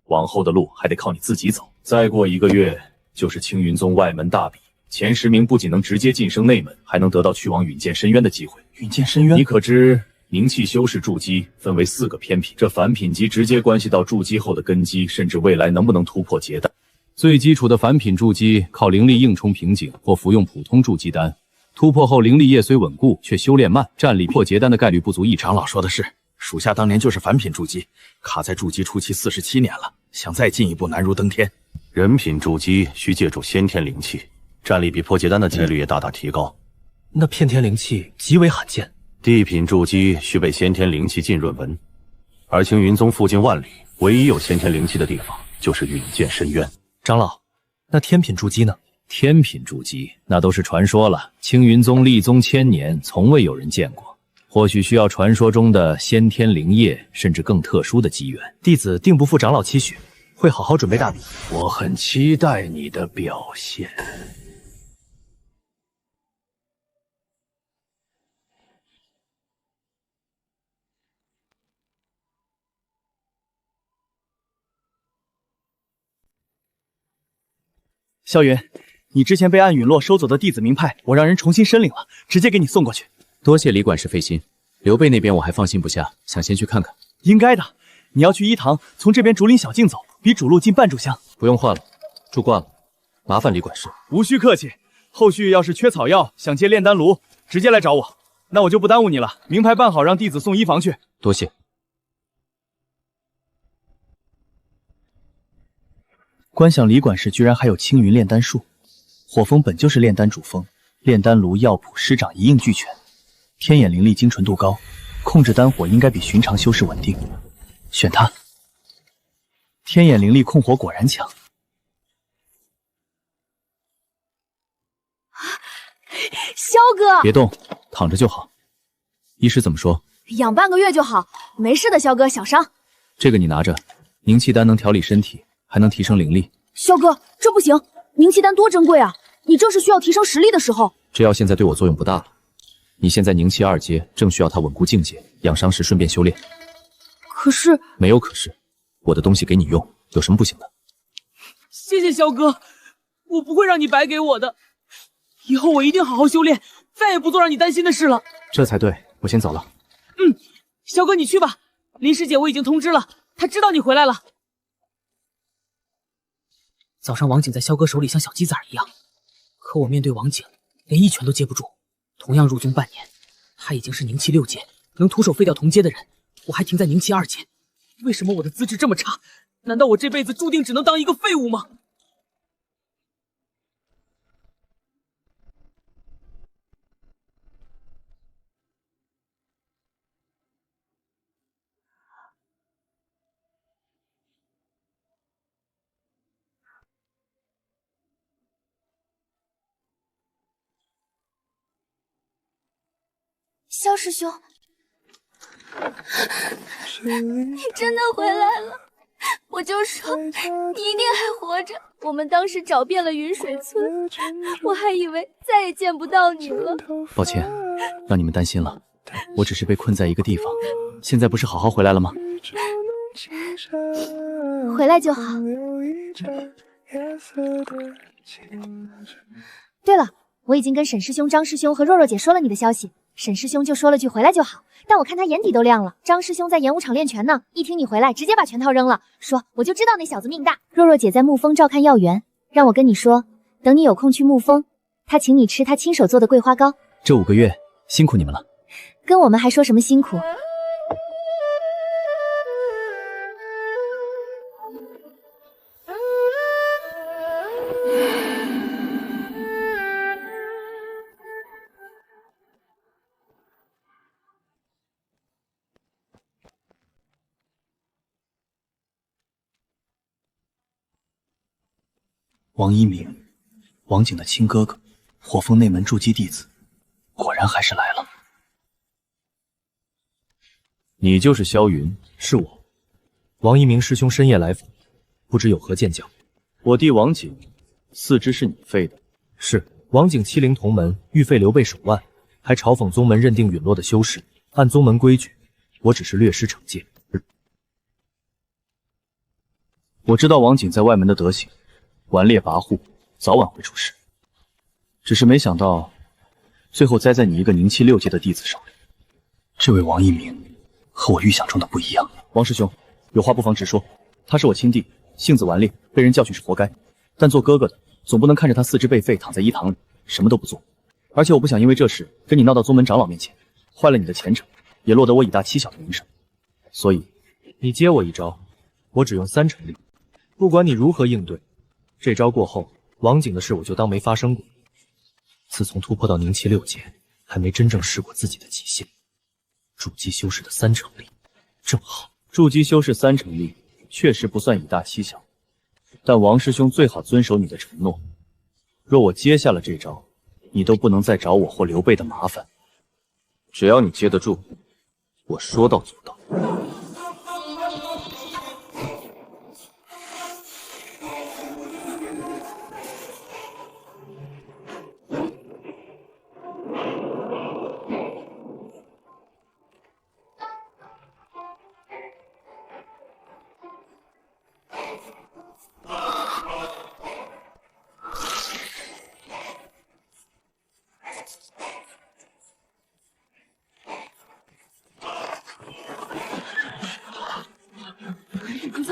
往后的路还得靠你自己走。再过1个月就是青云宗外门大比，前10名不仅能直接晋升内门，还能得到去往陨剑深渊的机会。陨剑深渊，你可知灵气修士筑基分为4个偏品，这凡品级直接关系到筑基后的根基，甚至未来能不能突破结丹。最基础的凡品筑基靠灵力硬冲瓶颈或服用普通筑基丹，突破后灵力叶虽稳固，却修炼慢，战力破结丹的概率不足1成。长老说的是，属下当年就是凡品筑基，卡在筑基初期47年了，想再进一步难如登天。人品筑基需借助先天灵气，战力比破结丹的几率也大大提高。那片天灵气极为罕见。地品筑基需被先天灵气浸润纹，而青云宗附近万里，唯一有先天灵气的地方就是陨剑深渊。长老，那天品筑基呢？天品筑基那都是传说了，青云宗立宗1000年，从未有人见过。或许需要传说中的先天灵液，甚至更特殊的机缘。弟子定不负长老期许，会好好准备大比。我很期待你的表现。萧云，你之前被暗陨落收走的弟子名牌，我让人重新申领了，直接给你送过去。多谢李管事费心。刘备那边我还放心不下，想先去看看。应该的，你要去一堂，从这边竹林小径走，比主路近半炷香。不用换了，住惯了。麻烦李管事。无需客气。后续要是缺草药，想借炼丹炉，直接来找我。那我就不耽误你了，名牌办好，让弟子送衣房去。多谢。观想李管事居然还有青云炼丹术，火风本就是炼丹主锋，炼丹炉、药谱、师长一应俱全。天眼灵力精纯度高，控制丹火应该比寻常修士稳定。选它。天眼灵力控火果然强。萧哥，别动，躺着就好。医师怎么说？养半个月就好，没事的，萧哥，小伤。这个你拿着，凝气丹能调理身体，还能提升灵力。萧哥，这不行，凝气丹多珍贵啊！你正是需要提升实力的时候。这药现在对我作用不大了。你现在凝气2阶，正需要它稳固境界，养伤时顺便修炼。可是没有可是，我的东西给你用，有什么不行的？谢谢萧哥，我不会让你白给我的，以后我一定好好修炼，再也不做让你担心的事了。这才对，我先走了。萧哥你去吧，林师姐我已经通知了，她知道你回来了。早上王景在萧哥手里像小鸡仔一样，可我面对王景连一拳都接不住。同样入宗半年，他已经是凝气6阶，能徒手废掉同阶的人，我还停在凝气2阶。为什么我的资质这么差？难道我这辈子注定只能当一个废物吗？萧师兄，你真的回来了！我就说你一定还活着。我们当时找遍了云水村，我还以为再也见不到你了。抱歉，让你们担心了。我只是被困在一个地方，现在不是好好回来了吗？回来就好。对了，我已经跟沈师兄、张师兄和若若姐说了你的消息。沈师兄就说了句回来就好，但我看他眼底都亮了。张师兄在演武场练拳呢，一听你回来，直接把拳套扔了，说我就知道那小子命大。若若姐在沐风照看药园，让我跟你说，等你有空去沐风，她请你吃她亲手做的桂花糕。这5个月辛苦你们了。跟我们还说什么辛苦？王一鸣，王景的亲哥哥，火凤内门筑基弟子，果然还是来了。你就是萧云？是我。王一鸣师兄深夜来访，不知有何见教？我弟王景，四肢是你废的？是。王景欺凌同门，欲废刘备手腕，还嘲讽宗门认定陨落的修士。按宗门规矩，我只是略施惩戒。我知道王景在外门的德行。顽劣跋扈，早晚会出事。只是没想到，最后栽在你一个凝气6阶的弟子手里。这位王一鸣和我预想中的不一样。王师兄，有话不妨直说。他是我亲弟，性子顽劣，被人教训是活该。但做哥哥的，总不能看着他四肢被废，躺在医堂里，什么都不做。而且我不想因为这事跟你闹到宗门长老面前，坏了你的前程，也落得我以大欺小的名声。所以，你接我一招，我只用3成力，不管你如何应对。这招过后，王景的事我就当没发生过。自从突破到凝气6阶，还没真正试过自己的极限。筑基修士的3成力，正好。筑基修士3成力，确实不算以大欺小，但王师兄最好遵守你的承诺，若我接下了这招，你都不能再找我或刘备的麻烦。只要你接得住，我说到做到。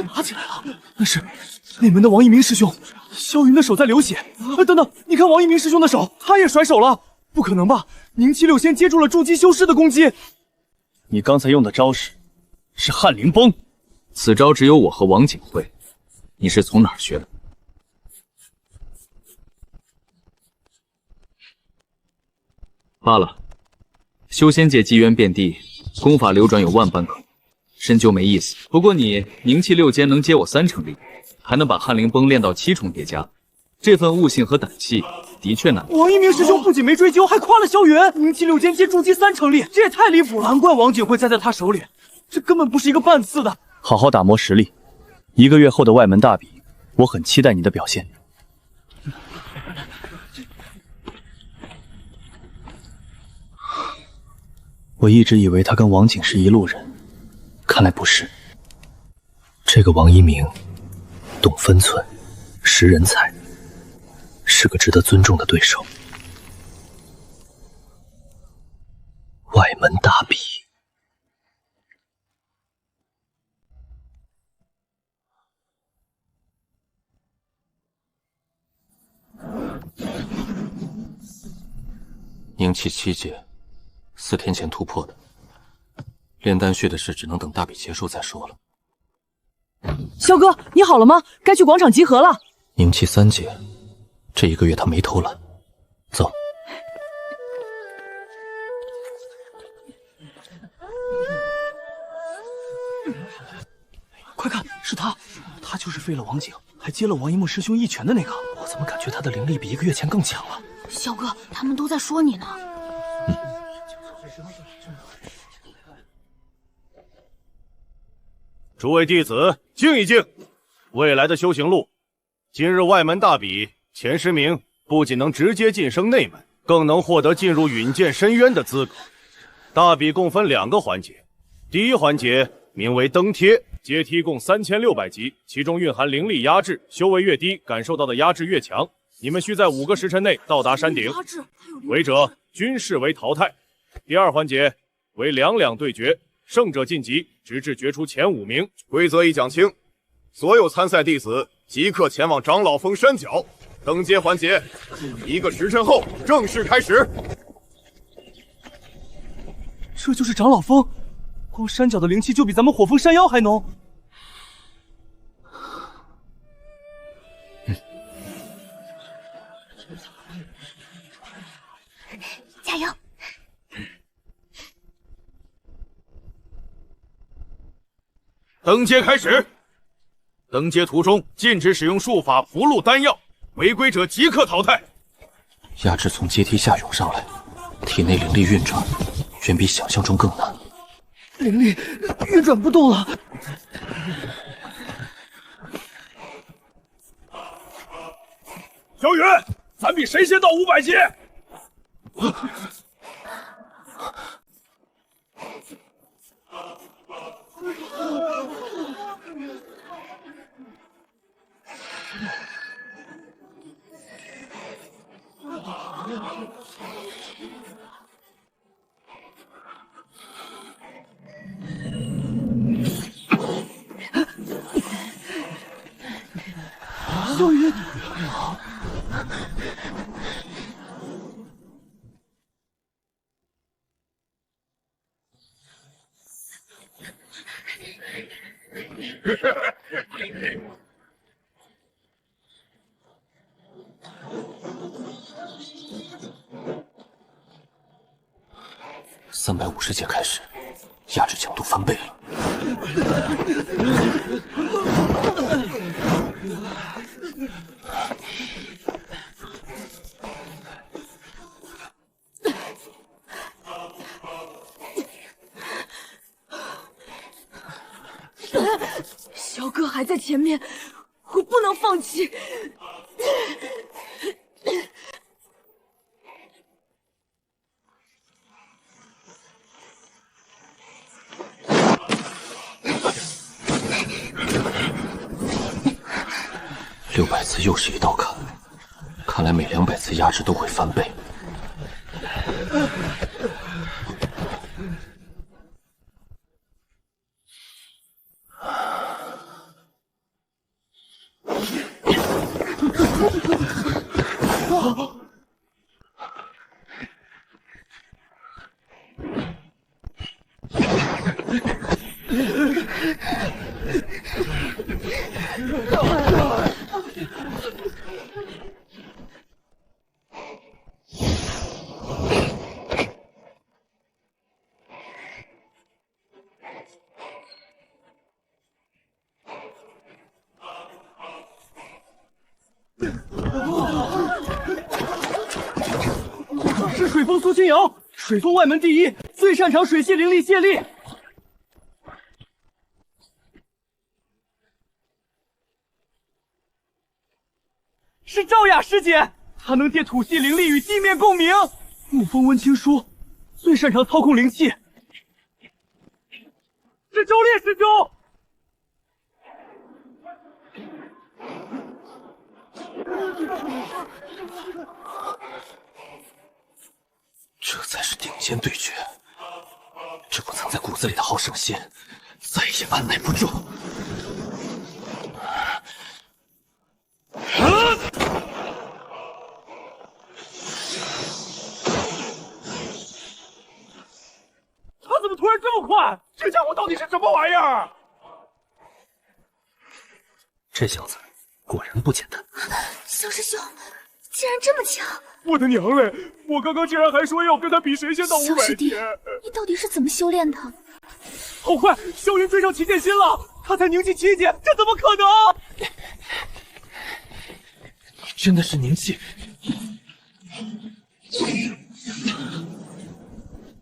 打起来了！那是内门的王一鸣师兄，萧云的手在流血。等等，你看王一鸣师兄的手，他也甩手了。不可能吧？宁七六仙接住了筑基修士的攻击。你刚才用的招式是撼灵崩，此招只有我和王景会，你是从哪儿学的？罢了，修仙界机缘遍地，功法流转有万般可能。深究没意思。不过你凝气六阶能接我3成力，还能把撼灵崩练到7重叠加，这份悟性和胆气的确难。王一鸣师兄不仅没追究，还夸了萧云。凝气六阶接筑基3成力，这也太离谱了！难怪王景会栽在他手里，这根本不是一个半次的。好好打磨实力，1个月后的外门大比，我很期待你的表现。我一直以为他跟王景是一路人。看来不是。这个王一鸣懂分寸，识人才，是个值得尊重的对手。外门大比，凝气7阶，4天前突破的。炼丹穴的事只能等大比结束再说了。萧哥，你好了吗？该去广场集合了。凝气3阶，这1个月他没偷懒。走。快看，是他，他就是废了王景，还接了王一木师兄一拳的那个。我怎么感觉他的灵力比1个月前更强了？萧哥，他们都在说你呢。诸位弟子，静一静。未来的修行路，今日外门大比前10名不仅能直接晋升内门，更能获得进入陨剑深渊的资格。大比共分2个环节，第一环节名为登贴，阶梯共3600级，其中蕴含灵力压制，修为越低，感受到的压制越强。你们需在5个时辰内到达山顶，违者均视为淘汰。第二环节为2对决，胜者晋级，直至决出前5名。规则已讲清，所有参赛弟子即刻前往长老峰山脚登阶环节，1个时辰后正式开始。这就是长老峰，光山脚的灵气就比咱们火峰山腰还浓。加油！登阶开始。登阶途中禁止使用术法、符箓、丹药，违规者即刻淘汰。压制从阶梯下涌上来，体内灵力运转远比想象中更难。灵力运转不动了。小雨，咱比谁先到500级？小雨，350阶开始，压制强度翻倍了。哥还在前面，我不能放弃。600次又是一道坎，看来每200次压制都会翻倍。是水风苏清瑶，水宗外门第一，最擅长水系灵力泄力。是赵雅师姐，她能借土系灵力与地面共鸣。沐风温情说，最擅长操控灵气。是周烈师兄。这才是顶尖对决，这股藏在骨子里的好胜心，再也按耐不住。他怎么突然这么快？这家伙到底是什么玩意儿？这小子果然不简单。小师兄竟然这么强！我的娘嘞！我刚刚竟然还说要跟他比谁先到500天。你到底是怎么修炼的？好快，萧云追上齐剑心了，他才凝气7阶，这怎么可能？你真的是凝气？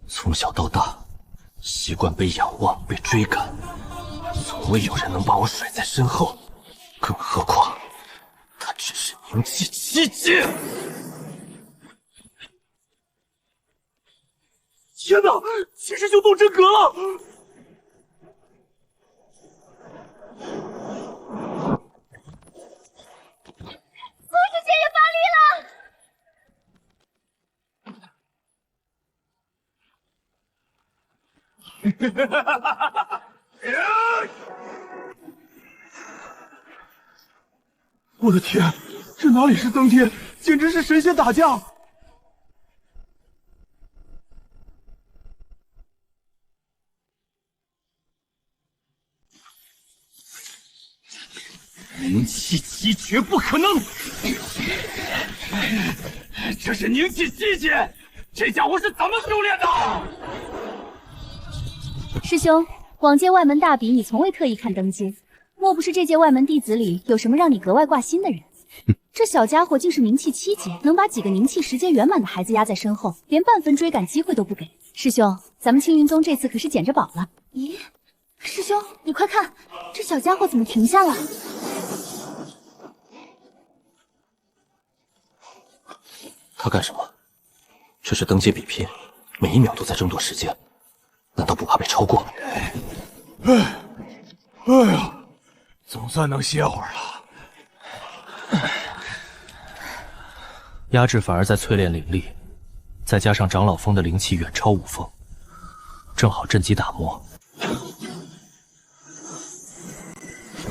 从小到大，习惯被仰望、被追赶，从未有人能把我甩在身后，更何况他只是凝气7阶。天哪，齐师兄动真格了！苏师姐也发力了！我的天，这哪里是登天，简直是神仙打架！凝气7绝不可能！这是凝气7阶，这家伙是怎么修炼的？师兄，往届外门大比，你从未特意看登阶，莫不是这届外门弟子里有什么让你格外挂心的人？这小家伙竟是凝气7阶，能把几个凝气10阶圆满的孩子压在身后，连半分追赶机会都不给。师兄，咱们青云宗这次可是捡着宝了。咦，师兄，你快看，这小家伙怎么停下了？他干什么？这是登阶比拼，每一秒都在争夺时间，难道不怕被超过？哎呀，总算能歇会儿了。压制反而在淬炼灵力，再加上长老峰的灵气远超五峰，正好趁机打磨。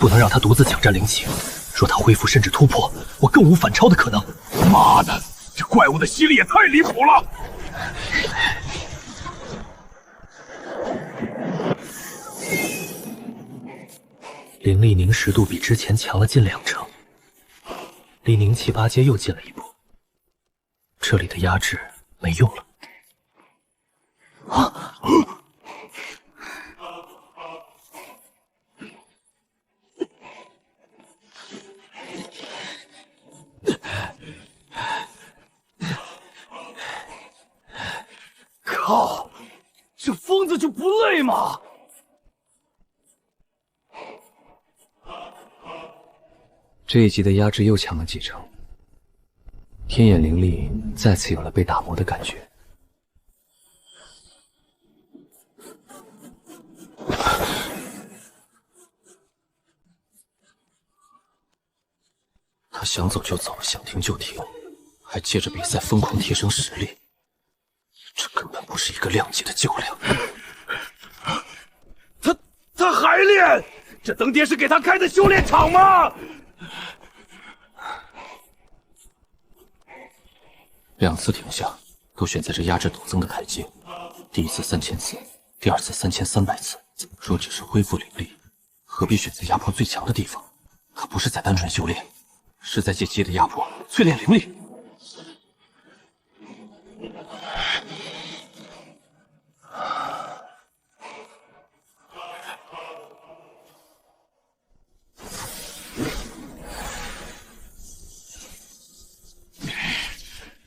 不能让他独自抢占灵气，若他恢复甚至突破，我更无反超的可能。妈的，这怪物的吸力也太离谱了！灵力凝实度比之前强了近2成，离凝气8阶又近了一步。这里的压制没用了。啊！靠，这疯子就不累吗？这一集的压制又强了几成，天眼灵力再次有了被打磨的感觉。他想走就走，想停就停，还借着比赛疯狂提升实力，这根本不是一个量级的较量。他还练？这登爹是给他开的修炼场吗？2次停下，都选在这压制陡增的台阶。第一次3000次，第二次3300次。若只是恢复灵力，何必选择压迫最强的地方？可不是在单纯修炼，是在借机的压迫淬炼灵力。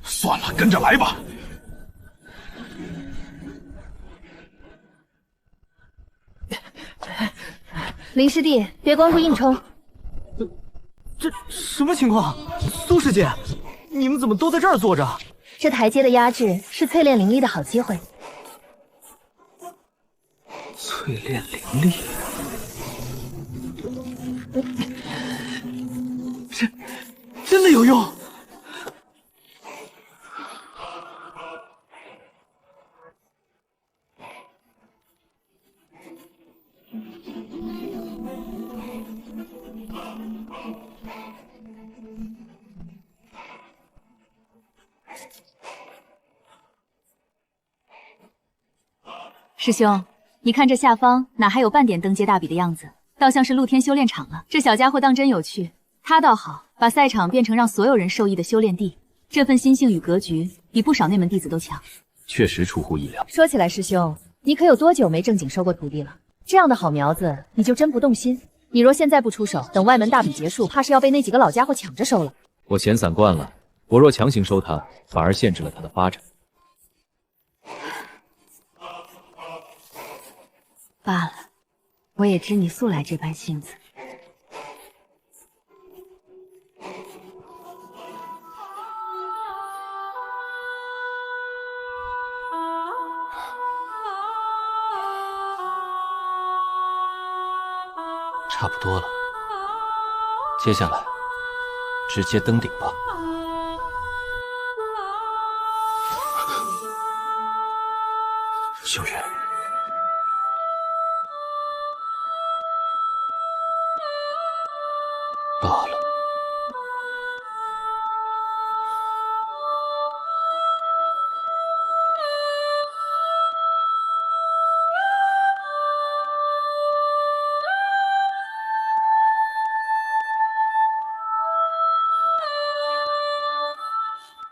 算了，跟着来吧。林师弟，别光顾硬冲。这什么情况？苏师姐，你们怎么都在这儿坐着？这台阶的压制是淬炼灵力的好机会。淬炼灵力，真的有用。师兄，你看这下方哪还有半点登阶大比的样子，倒像是露天修炼场了。这小家伙当真有趣，他倒好，把赛场变成让所有人受益的修炼地，这份心性与格局比不少内门弟子都强。确实出乎意料。说起来，师兄，你可有多久没正经收过徒弟了？这样的好苗子，你就真不动心？你若现在不出手，等外门大比结束，怕是要被那几个老家伙抢着收了。我闲散惯了，我若强行收他，反而限制了他的发展。罢了，我也知你素来这般性子。差不多了，接下来直接登顶吧。小月，罢了。